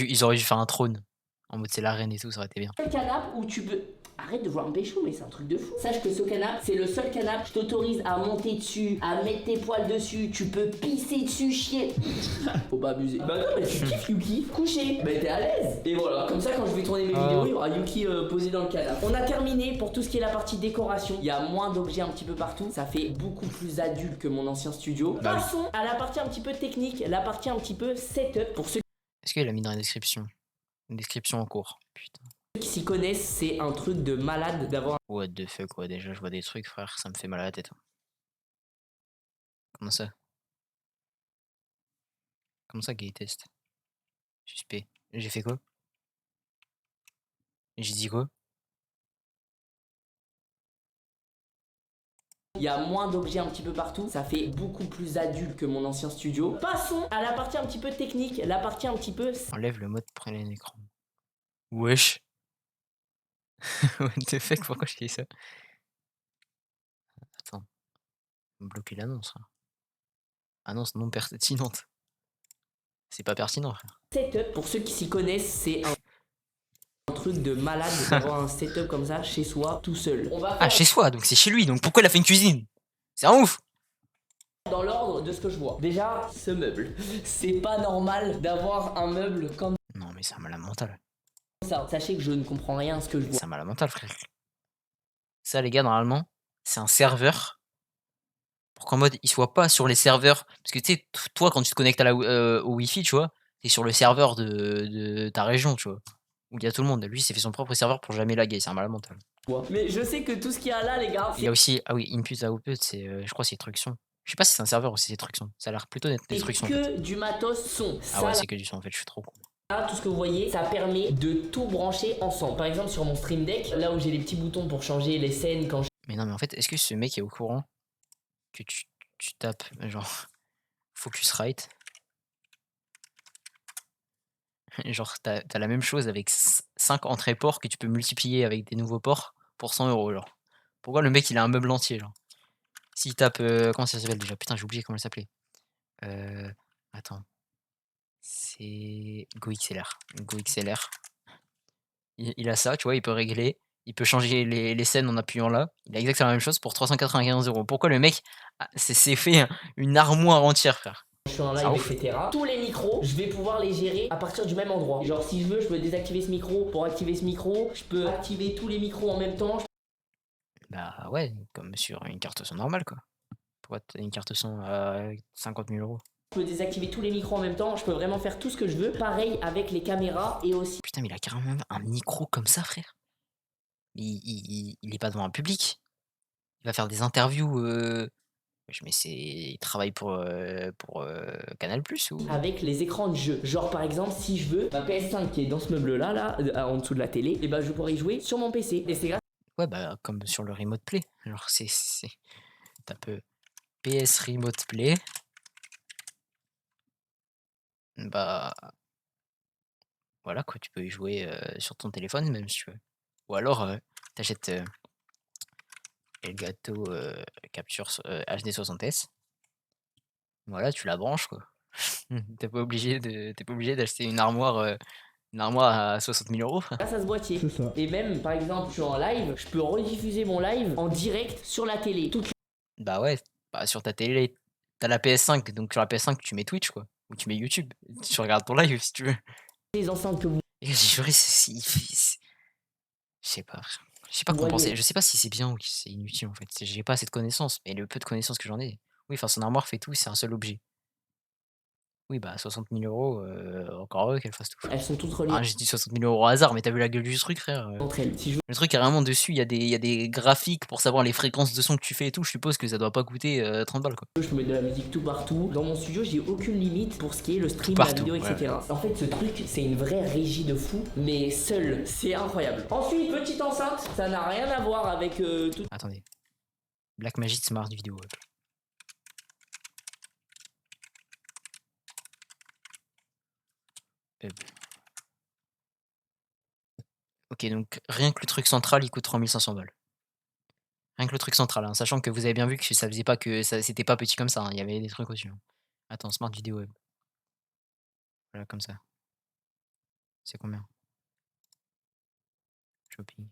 Ils auraient dû faire un trône. En mode c'est la reine et tout, ça aurait été bien. canapé où tu peux... Arrête de voir un pécho, mais c'est un truc de fou. Sache que ce canapé, c'est le seul canapé. Je t'autorise à monter dessus, à mettre tes poils dessus. Tu peux pisser dessus, chier. Faut pas abuser. Bah non, mais tu kiffes Yuki. Couché. Bah t'es à l'aise. Et voilà, comme ça, quand je vais tourner mes vidéos, il y aura Yuki posé dans le canapé. On a terminé pour tout ce qui est la partie décoration. Il y a moins d'objets un petit peu partout. Ça fait beaucoup plus adulte que mon ancien studio. Passons à la partie un petit peu technique, la partie un petit peu setup. Pour ceux Est-ce qu'il a mis dans la description? Une description en cours. Putain. qui s'y connaissent, c'est un truc de malade d'avoir. What the fuck, quoi. Déjà, je vois des trucs, frère, ça me fait mal à la tête. Comment ça? Comment ça, gay test? Suspect. J'ai fait quoi? J'ai dit quoi? Il y a moins d'objets un petit peu partout, ça fait beaucoup plus adulte que mon ancien studio. Passons à la partie un petit peu technique, la partie un petit peu... Enlève le mode plein écran. Wesh. What the fuck, pourquoi je fais ça? Attends. Bloquer l'annonce. Annonce non pertinente. C'est pas pertinent, frère. Setup, pour ceux qui s'y connaissent, c'est un truc de malade d'avoir un setup comme ça chez soi, tout seul. On va faire... Ah, chez soi, donc c'est chez lui, donc pourquoi il a fait une cuisine? C'est un ouf! Dans l'ordre de ce que je vois. Déjà, ce meuble. C'est pas normal d'avoir un meuble comme Non, mais c'est un malade mental. ça. Sachez que je ne comprends rien à ce que je vois. C'est un malade mental, frère. Ça, les gars, normalement, c'est un serveur. Pour qu'en mode, il soit pas sur les serveurs. Parce que tu sais, toi, quand tu te connectes à au Wi-Fi, tu vois, t'es sur le serveur de ta région, tu vois. Où il y a tout le monde. Lui, il s'est fait son propre serveur pour jamais laguer. C'est un malade mental. Mais je sais que tout ce qu'il y a là, les gars. Il y a aussi, ah oui, input, output, c'est, je crois, c'est Truxon. Je sais pas si c'est un serveur ou si c'est Truxon. Ça a l'air plutôt d'être des Truxon. C'est En que fait. du matos son. Ah ouais, c'est que du son en fait, je suis trop con. Là, tout ce que vous voyez, ça permet de tout brancher ensemble. Par exemple, sur mon Stream Deck, là où j'ai les petits boutons pour changer les scènes quand je... Mais non, mais en fait, est-ce que ce mec est au courant que tu tapes, genre, Focusrite Genre, t'as la même chose avec 5 entrées ports que tu peux multiplier avec des nouveaux ports pour 100 €, genre. Pourquoi le mec, il a un meuble entier, genre? S'il tape, comment ça s'appelle déjà? Putain, j'ai oublié comment elle s'appelait. Attends. C'est GoXLR. GoXLR. Il a ça, tu vois, il peut régler, il peut changer les scènes en appuyant là. Il a exactement la même chose pour 395 €. Pourquoi le mec s'est fait une armoire entière, frère? Je suis en C'est live, ouf. etc. Tous les micros, je vais pouvoir les gérer à partir du même endroit. Genre, si je veux, je peux désactiver ce micro pour activer ce micro. Je peux activer tous les micros en même temps. Bah ouais, comme sur une carte son normale, quoi. Pourquoi t'as une carte son à 50 000 €? Je peux désactiver tous les micros en même temps. Je peux vraiment faire tout ce que je veux. Pareil avec les caméras et aussi. Putain, mais il a carrément un micro comme ça, frère. Il est pas devant un public. Il va faire des interviews. Mais il travaille pour Canal Plus ou? Avec les écrans de jeu. Genre, par exemple, si je veux, ma PS5 qui est dans ce meuble-là, là, en dessous de la télé, et bah je pourrais y jouer sur mon PC. Et c'est grâce. Ouais, bah comme sur le Remote Play. Alors tape PS Remote Play. Bah voilà quoi, tu peux y jouer sur ton téléphone même si tu veux. Ou alors t'achètes Elgato Capture HD 60S. Voilà, tu la branches quoi. T'es pas obligé d'acheter une armoire à 60 000 €. Grâce à ce boîtier. C'est ça. Et même, par exemple, je suis en live, je peux rediffuser mon live en direct sur la télé. Toutes Bah ouais, bah sur ta télé, t'as la PS5, donc sur la PS5 tu mets Twitch quoi, ou tu mets YouTube, tu regardes ton live si tu veux. les enceintes que vous Et j'ai juré, je sais pas, frère. Je sais pas quoi penser. Je sais pas si c'est bien ou si c'est inutile en fait. J'ai pas assez de connaissances, mais le peu de connaissances que j'en ai. Oui, enfin son armoire fait tout, c'est un seul objet. Oui, bah 60 000 €, encore heureux qu'elle fasse tout. elles sont toutes reliées Ah, j'ai dit 60 000 € au hasard, mais t'as vu la gueule du truc, frère? entre elles. Si je Le truc carrément dessus, il y a des graphiques pour savoir les fréquences de son que tu fais et tout. Je suppose que ça doit pas coûter 30 balles quoi. veux, je peux mettre de la musique tout partout. Dans mon studio, j'ai aucune limite pour ce qui est le stream, partout, la vidéo, etc. En fait, ce truc, c'est une vraie régie de fou, mais seul, c'est incroyable. Ensuite, petite enceinte, ça n'a rien à voir avec tout. Attendez. Blackmagic Smart Video Hub. Ok, donc rien que le truc central, il coûte 3500 balles. Rien que le truc central, hein, sachant que vous avez bien vu que ça faisait pas que ça, c'était pas petit comme ça, hein, il y avait des trucs au-dessus. Hein. Attends, Smart Video Web. Voilà, comme ça. C'est combien? Shopping.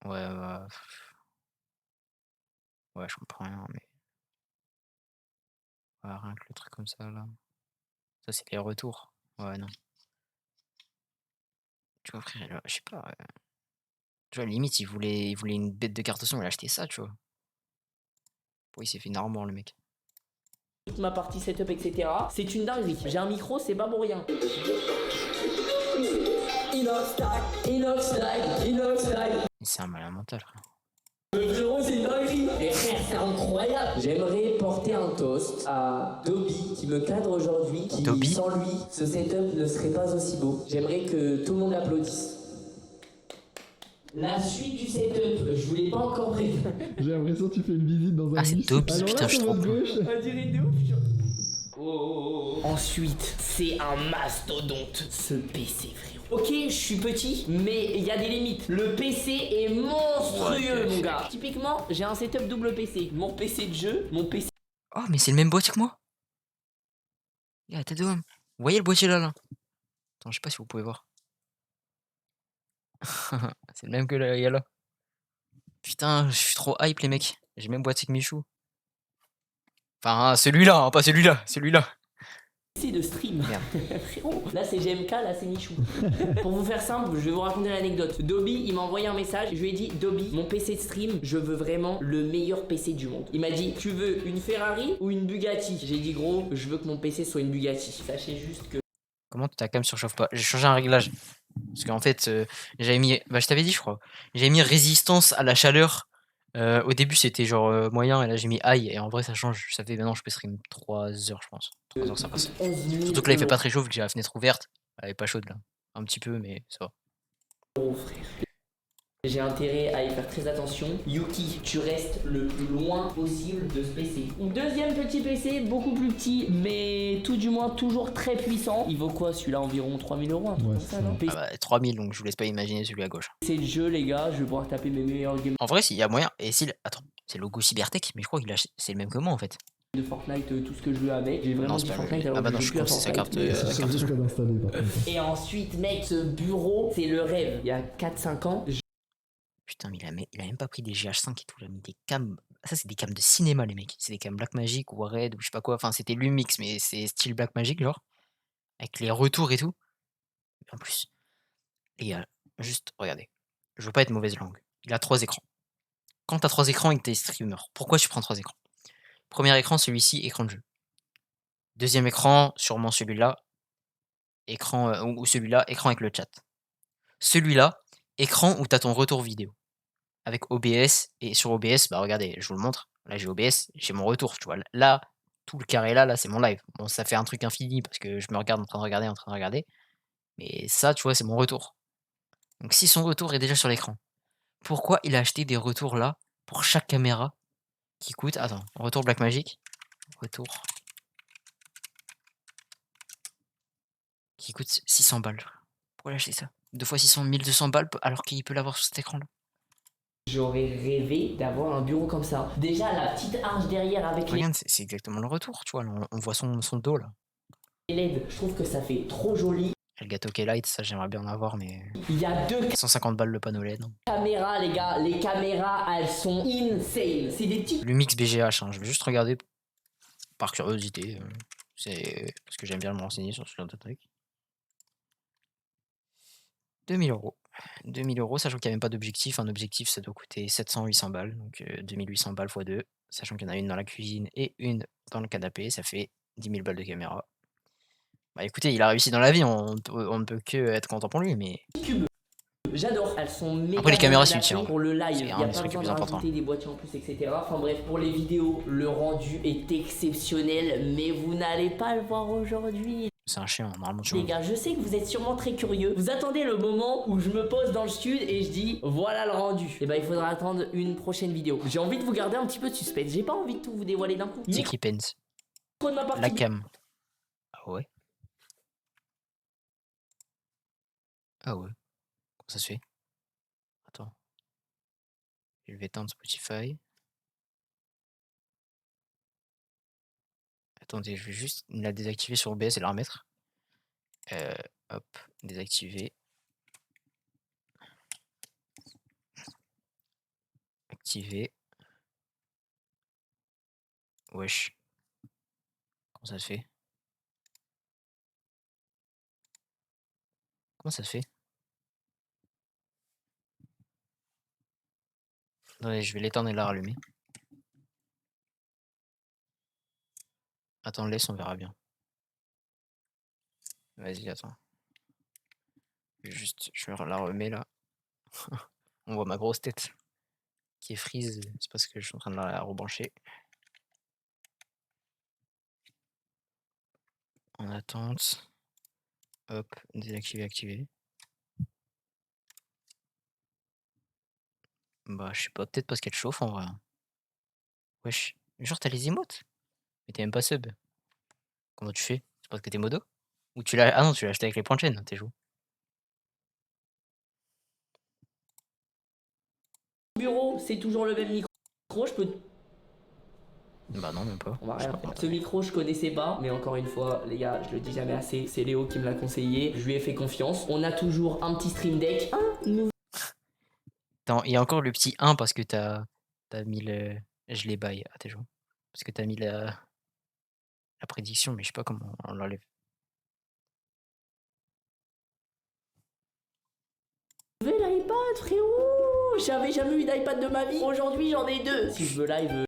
Ouais, ouais, je comprends rien, mais. Ouais, rien que le truc comme ça, là. Ça, c'est les retours. Ouais, non. Tu vois, frère, je sais pas. Tu vois, limite, il voulait une bête de carte son, il a acheté ça, tu vois. Pourquoi il s'est fait une armoire, le mec? Toute ma partie setup, etc. C'est une dinguerie. J'ai un micro, c'est pas pour rien. C'est un malin mental, frère. Le frérot, c'est une dinguerie. Mais frère, c'est incroyable. J'aimerais porter un toast à Dobby qui me cadre aujourd'hui. Dobby Sans lui, ce setup ne serait pas aussi beau. J'aimerais que tout le monde l'applaudisse. La suite du setup, je vous l'ai pas encore prévu. J'ai l'impression que tu fais une visite dans un Ah, c'est bus. Dobby, Alors là, putain, je suis sur trop votre con. gauche. On dirait de ouf. Ensuite, c'est un mastodonte, ce PC, frérot. Ok, je suis petit, mais il y a des limites. Le PC est monstrueux, mon gars. Typiquement, j'ai un setup double PC. Mon PC de jeu, mon PC. Oh, mais c'est le même boîtier que moi. Il y a la tête de homme. Vous voyez le boîtier là, là? Attends, je sais pas si vous pouvez voir. C'est le même que là, il y a là. Putain, je suis trop hype, les mecs. J'ai le même boîtier que Michou. Enfin, celui-là, hein, pas celui-là, celui-là. PC de stream. Merde. Frérot, là c'est GMK, là c'est Michou. Pour vous faire simple, je vais vous raconter l'anecdote. Dobby, il m'a envoyé un message. Je lui ai dit, Dobby, mon PC de stream, je veux vraiment le meilleur PC du monde. Il m'a dit, tu veux une Ferrari ou une Bugatti? J'ai dit, gros, je veux que mon PC soit une Bugatti. Sachez juste que. Comment ta cam surchauffe pas? J'ai changé un réglage. Parce qu'en fait, j'avais mis. Bah, je t'avais dit, je crois. J'avais mis résistance à la chaleur. Au début, c'était genre moyen, et là j'ai mis high. Et en vrai, ça change. Ça fait maintenant, je peux stream 3 heures, je pense. 3 heures, ça passe. 11 000 Surtout que là, il fait pas très chaud, vu que j'ai la fenêtre ouverte. Elle est pas chaude là. Un petit peu, mais ça va. euros, frère. J'ai intérêt à y faire très attention. Yuki, tu restes le plus loin possible de ce PC. Deuxième petit PC, beaucoup plus petit, mais tout du moins toujours très puissant. Il vaut quoi celui-là? Environ 3000 €, un truc Ouais, comme c'est ça, ça. non? Ah bah 3000, donc je vous laisse pas imaginer celui à gauche. C'est le jeu, les gars, je vais pouvoir taper mes meilleurs games En vrai, s'il y a moyen. Et si. Attends, c'est le logo Cybertech, mais je crois qu'il a. C'est le même que moi en fait. de Fortnite, tout ce que je veux avec. J'ai vraiment Non, dit c'est pas Fortnite lui. alors Ah bah que non, je je joue plus à crois que c'est sa Fortnite. carte. C'est Sa sur carte. le code installé par contre. Et ensuite, mec, ce bureau, c'est le rêve. Il y a 4-5 ans, Putain, mais il a même pas pris des GH5 et tout, il a mis des cams. Ça, c'est des cams de cinéma, les mecs. C'est des cams Blackmagic ou Red ou je sais pas quoi. Enfin, c'était Lumix, mais c'est style Blackmagic, genre. Avec les retours et tout. En plus, les gars, juste, regardez. Je veux pas être mauvaise langue. Il a 3 écrans. Quand t'as 3 écrans et que t'es streamer, pourquoi tu prends 3 écrans? Premier écran, celui-ci, écran de jeu. Deuxième écran, sûrement celui-là. Écran, ou celui-là, écran avec le chat. Celui-là, écran où t'as ton retour vidéo. Avec OBS, et sur OBS, bah regardez, je vous le montre. Là, j'ai OBS, j'ai mon retour, tu vois. Là, tout le carré là, c'est mon live. Bon, ça fait un truc infini parce que je me regarde en train de regarder. Mais ça, tu vois, c'est mon retour. Donc si son retour est déjà sur l'écran, pourquoi il a acheté des retours là pour chaque caméra qui coûte. Attends, retour Blackmagic. Retour. Qui coûte 600 balles. Pourquoi il a acheté ça? 2 fois 600, 1200 balles alors qu'il peut l'avoir sur cet écran là. j'aurais rêvé d'avoir un bureau comme ça. Déjà, la petite arche derrière avec les Regarde, c'est exactement le retour, tu vois. Là, on voit son dos là. LED, je trouve que ça fait trop joli. Et le gâteau K-Light, ça j'aimerais bien en avoir, mais. Il y a 2 150 balles le panneau LED. caméras, les gars. Les caméras, elles sont insane. C'est des petites Lumix BGH, hein. Je vais juste regarder par curiosité. C'est parce que j'aime bien me renseigner sur ce genre de truc. 2000 €. 2000 €, sachant qu'il n'y a même pas d'objectif. Un objectif, ça doit coûter 700-800 balles. Donc 2800 balles x 2. Sachant qu'il y en a une dans la cuisine et une dans le canapé. Ça fait 10 000 balles de caméra. Bah écoutez, il a réussi dans la vie. On ne peut que être content pour lui. Mais cubes. J'adore. Elles sont méga après, les caméras, bien c'est utile, adaptées hein. pour le live. C'est Il n'y un a des pas trucs les besoin plus de importants. rajouter des boîtiers en plus, etc. Enfin bref, pour les vidéos, le rendu est exceptionnel. Mais vous n'allez pas le voir aujourd'hui. c'est un chien, normalement tu Les vois. gars, je sais que vous êtes sûrement très curieux. Vous attendez le moment où je me pose dans le stud et je dis voilà le rendu. Et bah il faudra attendre une prochaine vidéo. J'ai envie de vous garder un petit peu de suspense. J'ai pas envie de tout vous dévoiler d'un coup. C'est Micro Creepens. de ma partie. La cam. Ah ouais. Ah ouais. Comment ça se fait? Attends. Je vais éteindre Spotify. Attendez, je vais juste la désactiver sur OBS et la remettre. Hop, désactiver. Activer. Wesh. Comment ça se fait? Comment ça se fait? Attendez, je vais l'éteindre et la rallumer. Attends, laisse, on verra bien. Vas-y, attends. Juste, je la remets là. On voit ma grosse tête qui est freeze. C'est parce que je suis en train de la rebrancher. En attente. Hop, désactiver, activer. Bah, je sais pas, peut-être parce qu'elle chauffe en vrai. Wesh. Genre, t'as les emotes? Mais t'es même pas sub. Comment tu fais? C'est parce que t'es modo? Ou tu l'as. Ah non, tu l'as acheté avec les points de chaîne, t'es joué. Bureau, c'est toujours le même micro. Je peux. Bah non, même pas. On va Je sais rien pas. faire. Ce micro, je connaissais pas, mais encore une fois, les gars, je le dis jamais assez. C'est Léo qui me l'a conseillé. Je lui ai fait confiance. On a toujours un petit stream deck. Un nouveau. Attends, il y a encore le petit 1 parce que t'as mis le. Je l'ai bail. Ah, t'es joué. Parce que t'as mis la prédiction, mais je sais pas comment on l'enlève. L'iPad, frérot. J'avais jamais eu d'iPad de ma vie. Aujourd'hui, j'en ai 2. Si je veux live.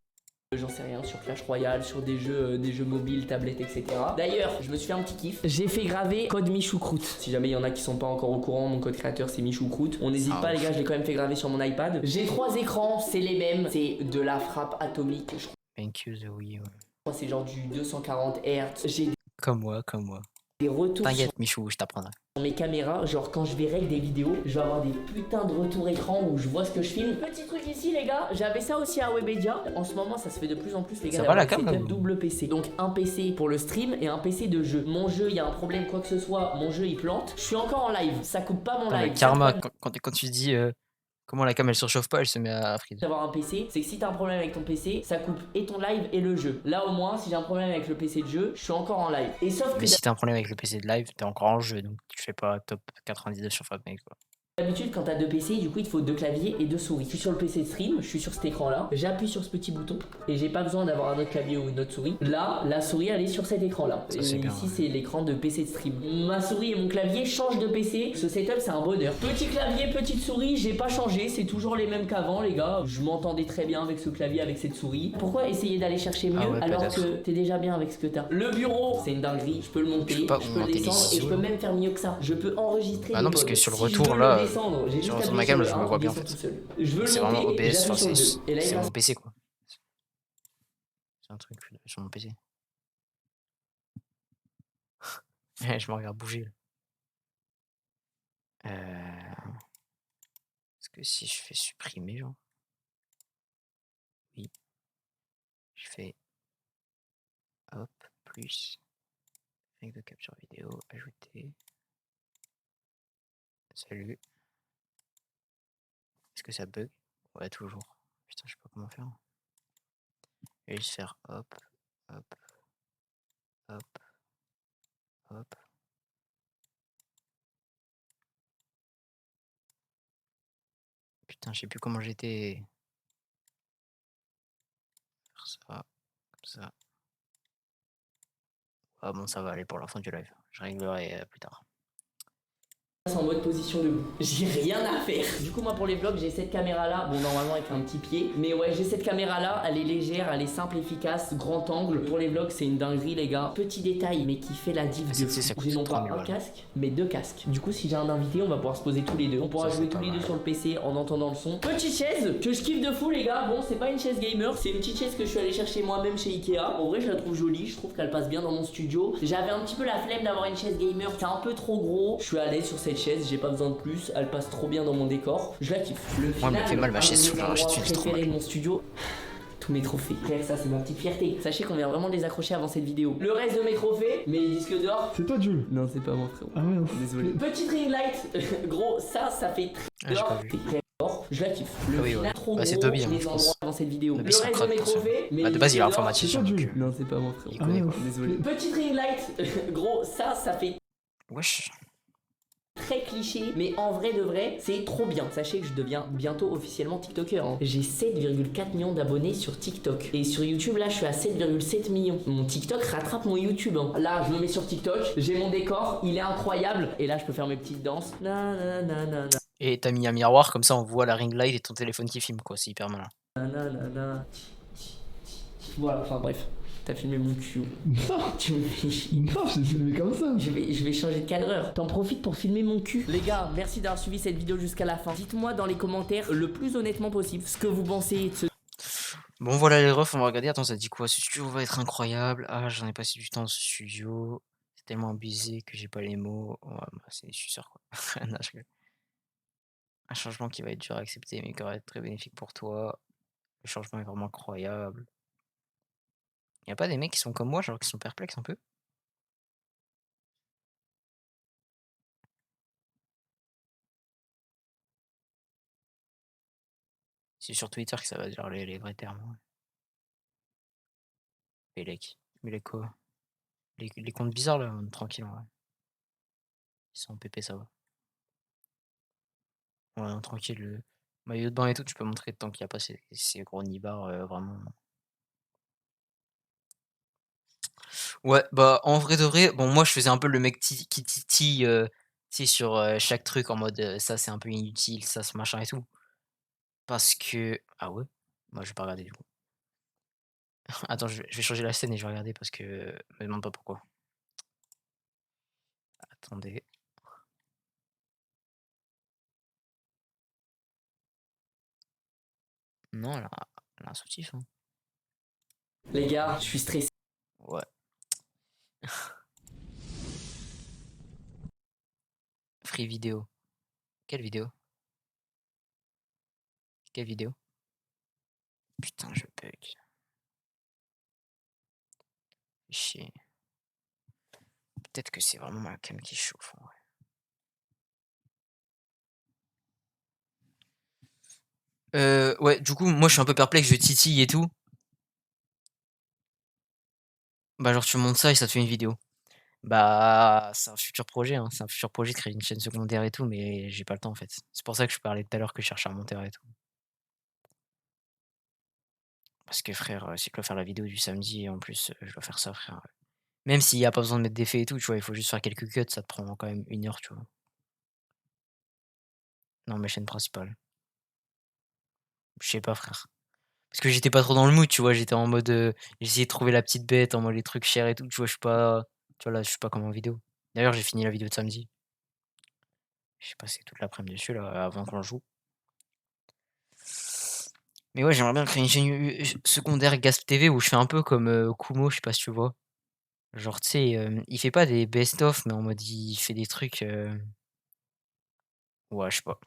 J'en sais rien, sur Clash Royale, sur des jeux mobiles, tablettes, etc. D'ailleurs, je me suis fait un petit kiff. J'ai fait graver code Michoucroute. Si jamais il y en a qui sont pas encore au courant, mon code créateur c'est Michoucroute. On n'hésite pas les gars, je l'ai quand même fait graver sur mon iPad. J'ai 3 écrans, c'est les mêmes. C'est de la frappe atomique. Je Thank you, Zoe. Ouais. crois que c'est genre du 240 Hz. J'ai Comme moi. des des retours sur T'inquiète, Michou, je t'apprendrai. mes caméras, genre quand je vais règle des vidéos, je vais avoir des putains de retours écran où je vois ce que je filme. Petit truc ici les gars, j'avais ça aussi à Webedia. En ce moment ça se fait de plus en plus les gars. Ça va la d'avoir cam, un là, setup ou- double PC. Donc un PC pour le stream et un PC de jeu. Mon jeu, il y a un problème quoi que ce soit, mon jeu il plante. Je suis encore en live, ça coupe pas mon Attends, mais live. Karma, Ça, quand tu dis comment la cam elle surchauffe pas, elle se met à freeze. d'avoir un PC, c'est que si t'as un problème avec ton PC, ça coupe et ton live et le jeu. Là au moins, si j'ai un problème avec le PC de jeu, je suis encore en live. Et sauf que Mais si t'as un problème avec le PC de live, t'es encore en jeu, donc tu fais pas top 99 sur Fortnite quoi. d'habitude, quand t'as deux PC, du coup, il te faut deux claviers et deux souris. Je suis sur le PC de stream, je suis sur cet écran-là, j'appuie sur ce petit bouton et j'ai pas besoin d'avoir un autre clavier ou une autre souris. Là, la souris, elle est sur cet écran-là. Ça, Et c'est bien, ici, ouais. c'est l'écran de PC de stream. Ma souris et mon clavier changent de PC. Ce setup, c'est un bonheur. Petit clavier, petite souris, j'ai pas changé, c'est toujours les mêmes qu'avant, les gars. Je m'entendais très bien avec ce clavier, avec cette souris. Pourquoi essayer d'aller chercher mieux Ah ouais, alors peut-être. que t'es déjà bien avec ce que t'as? Le bureau, c'est une dinguerie. Je peux le monter, Je sais pas je où peux le monter les descendre et je ISO, peux là. même faire mieux que ça. Je peux enregistrer. Ah non, des parce que modes. sur le Si je retour, veux là, le descendre, j'ai juste sur à ma appuyer cam, sur je le le 1, vois bien, il en descend fait. tout seul. Je veux le C'est vraiment monter, OBS, enfin, j'appuie sur c'est le 2. Et là, il c'est va mon PC quoi. C'est un truc sur mon PC. Je me regarde bouger là. Est-ce que si je fais supprimer genre? Oui. Je fais hop, plus avec de capture vidéo, ajouter. Salut. Est-ce que ça bug? Ouais, toujours. Putain, je sais pas comment faire. Je vais juste faire hop, hop, hop, hop. Putain, je sais plus comment j'étais. Faire ça, comme ça. Ah bon, ça va aller pour la fin du live. Je réglerai plus tard. en mode position debout. J'ai rien à faire. Du coup, moi pour les vlogs, j'ai cette caméra là. Bon, normalement avec un petit pied. Mais ouais, j'ai cette caméra là. Elle est légère, elle est simple, efficace, grand angle. Pour les vlogs, c'est une dinguerie, les gars. Petit détail, mais qui fait la diff de fou. ça coûte J'ai non 30 pas 000 un balles. casque, mais deux casques. Du coup, si j'ai un invité, on va pouvoir se poser tous les deux. On pourra Ça, jouer c'est tous pas les deux mal. sur le PC en entendant le son. Petite chaise que je kiffe de fou, les gars. Bon, c'est pas une chaise gamer, c'est une petite chaise que je suis allé chercher moi-même chez Ikea. En vrai, je la trouve jolie. Je trouve qu'elle passe bien dans mon studio. J'avais un petit peu la flemme d'avoir une chaise gamer. C'est un peu trop gros. Je suis à l'aise sur cette chaise. J'ai pas besoin de plus. Elle passe trop bien dans mon décor. Je la kiffe. Le Moi, elle me fait mal, ma un chaise, de faut que mes je rachète endroits une, c'est trop préférés mal. de mon studio. Tous mes trophées. Frère, ça c'est ma petite fierté. Sachez qu'on vient vraiment de les accrocher avant cette vidéo. Le reste de mes trophées, mes disques d'or. C'est toi, Jules? Non, c'est pas moi, frérot. Ah ouais, Désolé. Petite ring light. Gros, ça fait très Ah, j'ai d'or. pas vu. C'est très d'or. Je la kiffe. Le Ah oui, final, ouais. trop Bah, c'est gros, Dobby, hein, les je endroits pense. avant cette vidéo. Dobby, Le c'est un reste de crack, mes pour ça. trophées, mes Bah, de base, il est disques d'or. informaticien. C'est toi, donc, Jules. Non, c'est pas moi, frérot. il Ah connaît ouais, quoi. Désolé. Petite ring light. Gros, ça fait Wesh. très cliché, mais en vrai de vrai, c'est trop bien. Sachez que je deviens bientôt officiellement TikToker. Hein. J'ai 7,4 millions d'abonnés sur TikTok. Et sur YouTube, là, je suis à 7,7 millions. Mon TikTok rattrape mon YouTube. Hein. Là, je me mets sur TikTok, j'ai mon décor, il est incroyable. Et là, je peux faire mes petites danses. Na, na, na, na, na, Et t'as mis un miroir, comme ça on voit la ring light et ton téléphone qui filme quoi, c'est hyper malin. na, na, na, na. Voilà, enfin bref. T'as filmé mon cul. Non, Tu me fais chier. non, j'ai filmé comme ça. Je vais changer de cadreur. T'en profites pour filmer mon cul. Les gars, merci d'avoir suivi cette vidéo jusqu'à la fin. Dites-moi dans les commentaires le plus honnêtement possible ce que vous pensez de ce Bon voilà les refs, on va regarder, attends ça dit quoi? Ce studio va être incroyable, ah j'en ai passé du temps dans ce studio, c'est tellement abusé que j'ai pas les mots, ouais, bah, c'est des suceurs quoi. Non, je rigole. Un changement qui va être dur à accepter mais qui va être très bénéfique pour toi, le changement est vraiment incroyable. Y a pas des mecs qui sont comme moi, genre qui sont perplexes un peu? C'est sur Twitter que ça va dire les vrais termes. Ouais. Mais les quoi? Les comptes bizarres là, tranquille en vrai. Ils sont en PP ça va. Ouais, non, tranquille, le maillot de bain et tout, tu peux montrer tant qu'il y a pas ces gros nibards vraiment. Ouais, bah en vrai de vrai, bon moi je faisais un peu le mec qui titille tu sais, sur chaque truc en mode ça c'est un peu inutile, ça c'est machin et tout. Parce que. Ah ouais? Moi je vais pas regarder du coup. Attends, je vais changer la scène et je vais regarder parce que. Me demande pas pourquoi. Attendez. Non, elle a un soutif. Hein. Les gars, je suis stressé. Ouais. Free vidéo. Quelle vidéo? Quelle vidéo? Putain, je bug. Chier. Peut-être que c'est vraiment ma cam qui chauffe en vrai. Ouais, du coup, moi je suis un peu perplexe, je titille et tout. Bah, genre, tu montes ça et ça te fait une vidéo. Bah, c'est un futur projet, hein. C'est un futur projet de créer une chaîne secondaire et tout, mais j'ai pas le temps en fait. C'est pour ça que je parlais tout à l'heure que je cherche un monteur et tout. Parce que frère, si je dois faire la vidéo du samedi, en plus, je dois faire ça, frère. Même s'il y a pas besoin de mettre d'effets et tout, tu vois, il faut juste faire quelques cuts, ça te prend quand même 1 heure, tu vois. Non, ma chaîne principale. Je sais pas, frère. Parce que j'étais pas trop dans le mood, tu vois, j'étais en mode, j'essayais de trouver la petite bête, en mode les trucs chers et tout, tu vois, je suis pas, tu vois, là, je suis pas comme en vidéo. D'ailleurs, j'ai fini la vidéo de samedi. J'ai passé toute l'après-midi dessus, là, avant qu'on joue. Mais ouais, j'aimerais bien créer une chaîne secondaire Gasp TV où je fais un peu comme Kumo, je sais pas si tu vois. Genre, tu sais, il fait pas des best-of, mais en mode il fait des trucs. Ouais, je sais pas.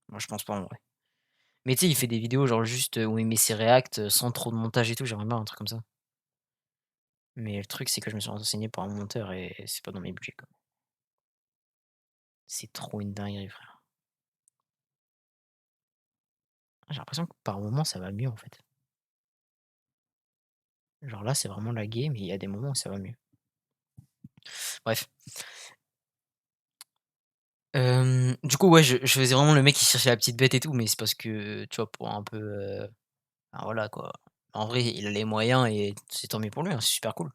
Moi, je pense pas en vrai. Mais tu sais, il fait des vidéos, genre juste où il met ses réacts sans trop de montage et tout. J'aimerais bien un truc comme ça. Mais le truc, c'est que je me suis renseigné pour un monteur et c'est pas dans mes budgets, quoi. C'est trop une dinguerie, frère. Ah, j'ai l'impression que par moment, ça va mieux en fait. Genre là, c'est vraiment lagué, mais il y a des moments où ça va mieux. Bref. Du coup, ouais, je faisais vraiment le mec qui cherchait la petite bête et tout, mais c'est parce que, tu vois, pour un peu, enfin voilà quoi. En vrai, il a les moyens et c'est tant mieux pour lui, hein, c'est super cool.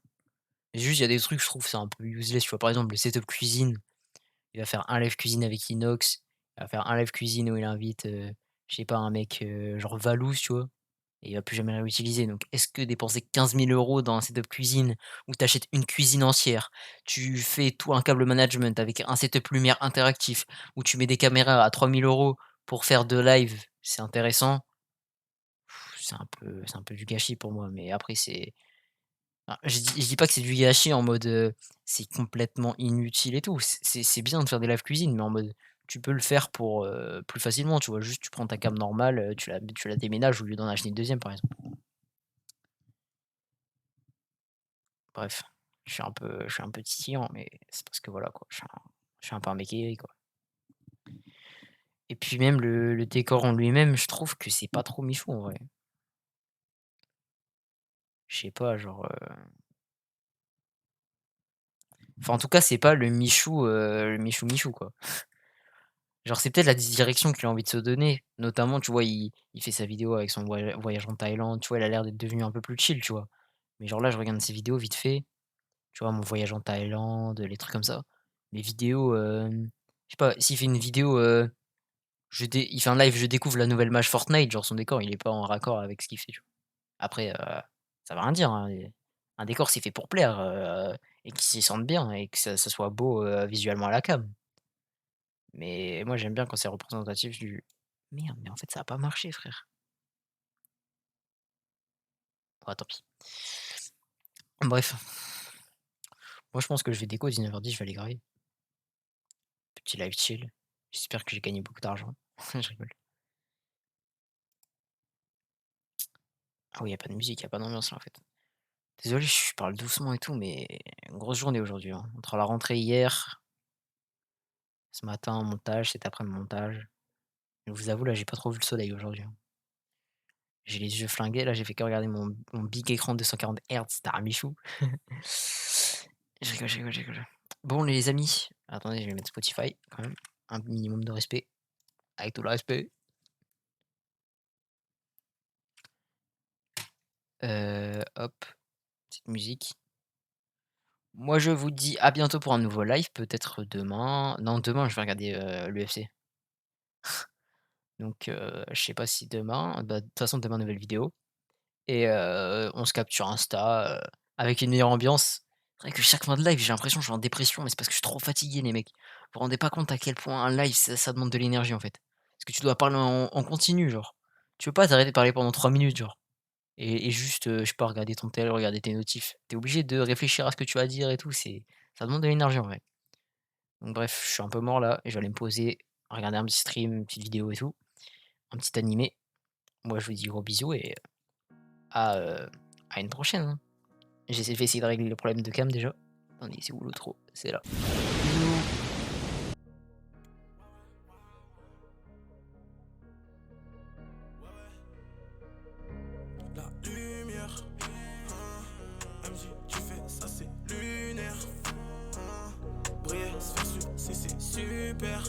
Mais juste, il y a des trucs, je trouve, c'est un peu useless, tu vois? Par exemple, le setup cuisine, il va faire un live cuisine avec Inox, il va faire un live cuisine où il invite, je sais pas, un mec, genre Valous, tu vois? Et il va plus jamais le réutiliser. Donc, est-ce que dépenser 15 000 € dans un setup cuisine où tu achètes une cuisine entière, tu fais tout un câble management avec un setup lumière interactif, où tu mets des caméras à 3 000 € pour faire 2 lives, c'est intéressant? C'est un peu du gâchis pour moi, mais après c'est je dis pas que c'est du gâchis en mode, c'est complètement inutile et tout. C'est bien de faire des live cuisine, mais en mode, tu peux le faire pour, plus facilement, tu vois? Juste tu prends ta cam normale, tu la déménages au lieu d'en acheter une deuxième par exemple. Bref, je suis un peu titillant, mais c'est parce que voilà quoi, je suis un peu un mec aigri, quoi. Et puis même le décor en lui-même, je trouve que c'est pas trop Michou en vrai. Je sais pas, genre, enfin en tout cas, c'est pas le Michou Michou quoi. Genre c'est peut-être la direction qu'il a envie de se donner. Notamment, tu vois, il fait sa vidéo avec son voyage en Thaïlande, tu vois, il a l'air d'être devenu un peu plus chill, tu vois? Mais genre là, je regarde ses vidéos vite fait, tu vois, mon voyage en Thaïlande, les trucs comme ça. Les vidéos, je sais pas, s'il fait une vidéo, il fait un live, je découvre la nouvelle match Fortnite, genre son décor, il est pas en raccord avec ce qu'il fait, tu vois? Après, ça veut rien dire, hein, un décor, c'est fait pour plaire, et qu'il s'y sente bien et que ça soit beau, visuellement à la cam. Mais moi, j'aime bien quand c'est représentatif du merde, mais en fait, ça a pas marché, frère. Ah, tant pis. Bref, moi, je pense que je vais déco à 19h10, je vais aller grailler. Petit live chill. J'espère que j'ai gagné beaucoup d'argent. Je rigole. Ah oui, y a pas de musique, y a pas d'ambiance là, en fait. Désolé, je parle doucement et tout, mais une grosse journée aujourd'hui, hein. Entre la rentrée hier, ce matin, montage, cet après-midi, montage. Je vous avoue, là, j'ai pas trop vu le soleil aujourd'hui, hein. J'ai les yeux flingués, là, j'ai fait que regarder mon big écran de 240 Hz, c'était un michou. Je rigole, je rigole, je rigole. Bon, les amis, attendez, je vais mettre Spotify quand même. Un minimum de respect. Avec tout le respect. Hop, petite musique. Moi, je vous dis à bientôt pour un nouveau live, peut-être demain. Non, demain, je vais regarder l'UFC. Donc, je sais pas si demain. Bah, de toute façon, demain, nouvelle vidéo. Et on se capte sur Insta avec une meilleure ambiance. C'est vrai que chaque fin de live, j'ai l'impression que je suis en dépression, mais c'est parce que je suis trop fatigué, les mecs. Vous vous rendez pas compte à quel point un live, ça demande de l'énergie, en fait. Parce que tu dois parler en continu, genre. Tu peux pas t'arrêter de parler pendant 3 minutes, genre. Et juste, je sais pas, regarder ton tel, regarder tes notifs. T'es obligé de réfléchir à ce que tu vas dire et tout, ça demande de l'énergie, en vrai. Donc bref, je suis un peu mort là et je vais aller me poser, regarder un petit stream, une petite vidéo et tout, un petit animé. Moi, je vous dis gros bisous et à une prochaine, hein. Je vais essayer de régler le problème de cam déjà. Attendez, c'est où l'autre? C'est là. Bisous. La lumière, MJ, tu fais ça, c'est lunaire. Briller, se faire sucer, c'est super.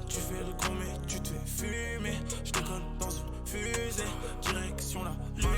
Tu fais le gros mais tu te fais fumer. Je décolle dans une fusée, direction la lune.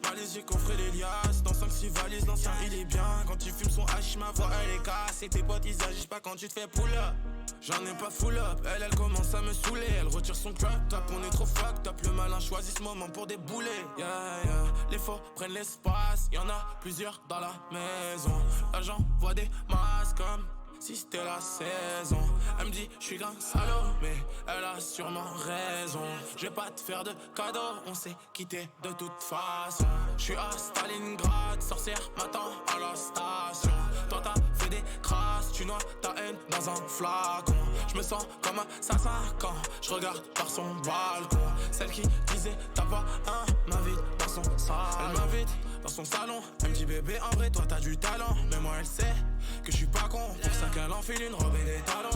Malice, j'ai coffré les liasses. Dans 5-6 valises, l'ancien il est bien. Quand tu fumes son hache, ma voix elle est cassée. Tes potes ils agissent pas quand tu te fais pull up. J'en ai pas full up, elle commence à me saouler. Elle retire son crop top, on est trop fucked up. Le malin choisit ce moment pour débouler. Yeah, yeah. Les faux prennent l'espace, y'en a plusieurs dans la maison. Là j'envoie des masques comme si c'était la saison. Elle me dit je suis grand salaud, mais elle a sûrement raison. Je vais pas te faire de cadeaux, on s'est quitté de toute façon. Je suis à Stalingrad, sorcière m'attend à la station. Toi t'as fait des crasses, tu noies ta haine dans un flacon. Je me sens comme un assassin quand je regarde par son balcon. Celle qui disait t'as pas un m'invite dans son salon. Elle m'invite dans son salon, elle me dit bébé en vrai toi t'as du talent. Mais moi elle sait que je suis pas con, pour ça qu'elle enfile une robe et des talons.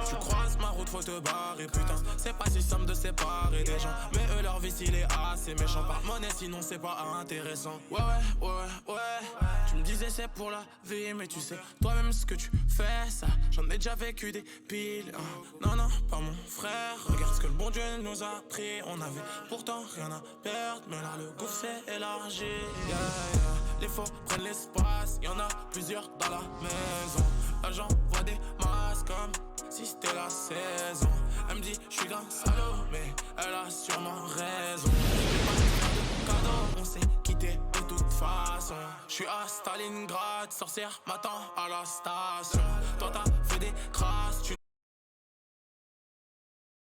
Tu croises ma route, faut te barrer, putain. C'est pas si simple de séparer des gens, mais eux leur vie il est assez méchant. Par monnaie sinon c'est pas intéressant. Ouais. Tu me disais c'est pour la vie, mais tu sais toi-même ce que tu fais ça. J'en ai déjà vécu des piles, hein. Non, pas mon frère. Regarde ce que le bon Dieu nous a pris. On avait pourtant rien à perdre, mais là le gouffre s'est élargi. Yeah. Les faux prennent l'espace, y'en a plusieurs dans la maison. Là j'envoie des masques comme si c'était la saison. Elle me dit je suis grand salaud, mais elle a sûrement raison. Je pas te faire de cadeaux, on s'est quitté de toute façon. Je suis à Stalingrad, sorcière m'attend à la station. Toi t'as fait des crasses,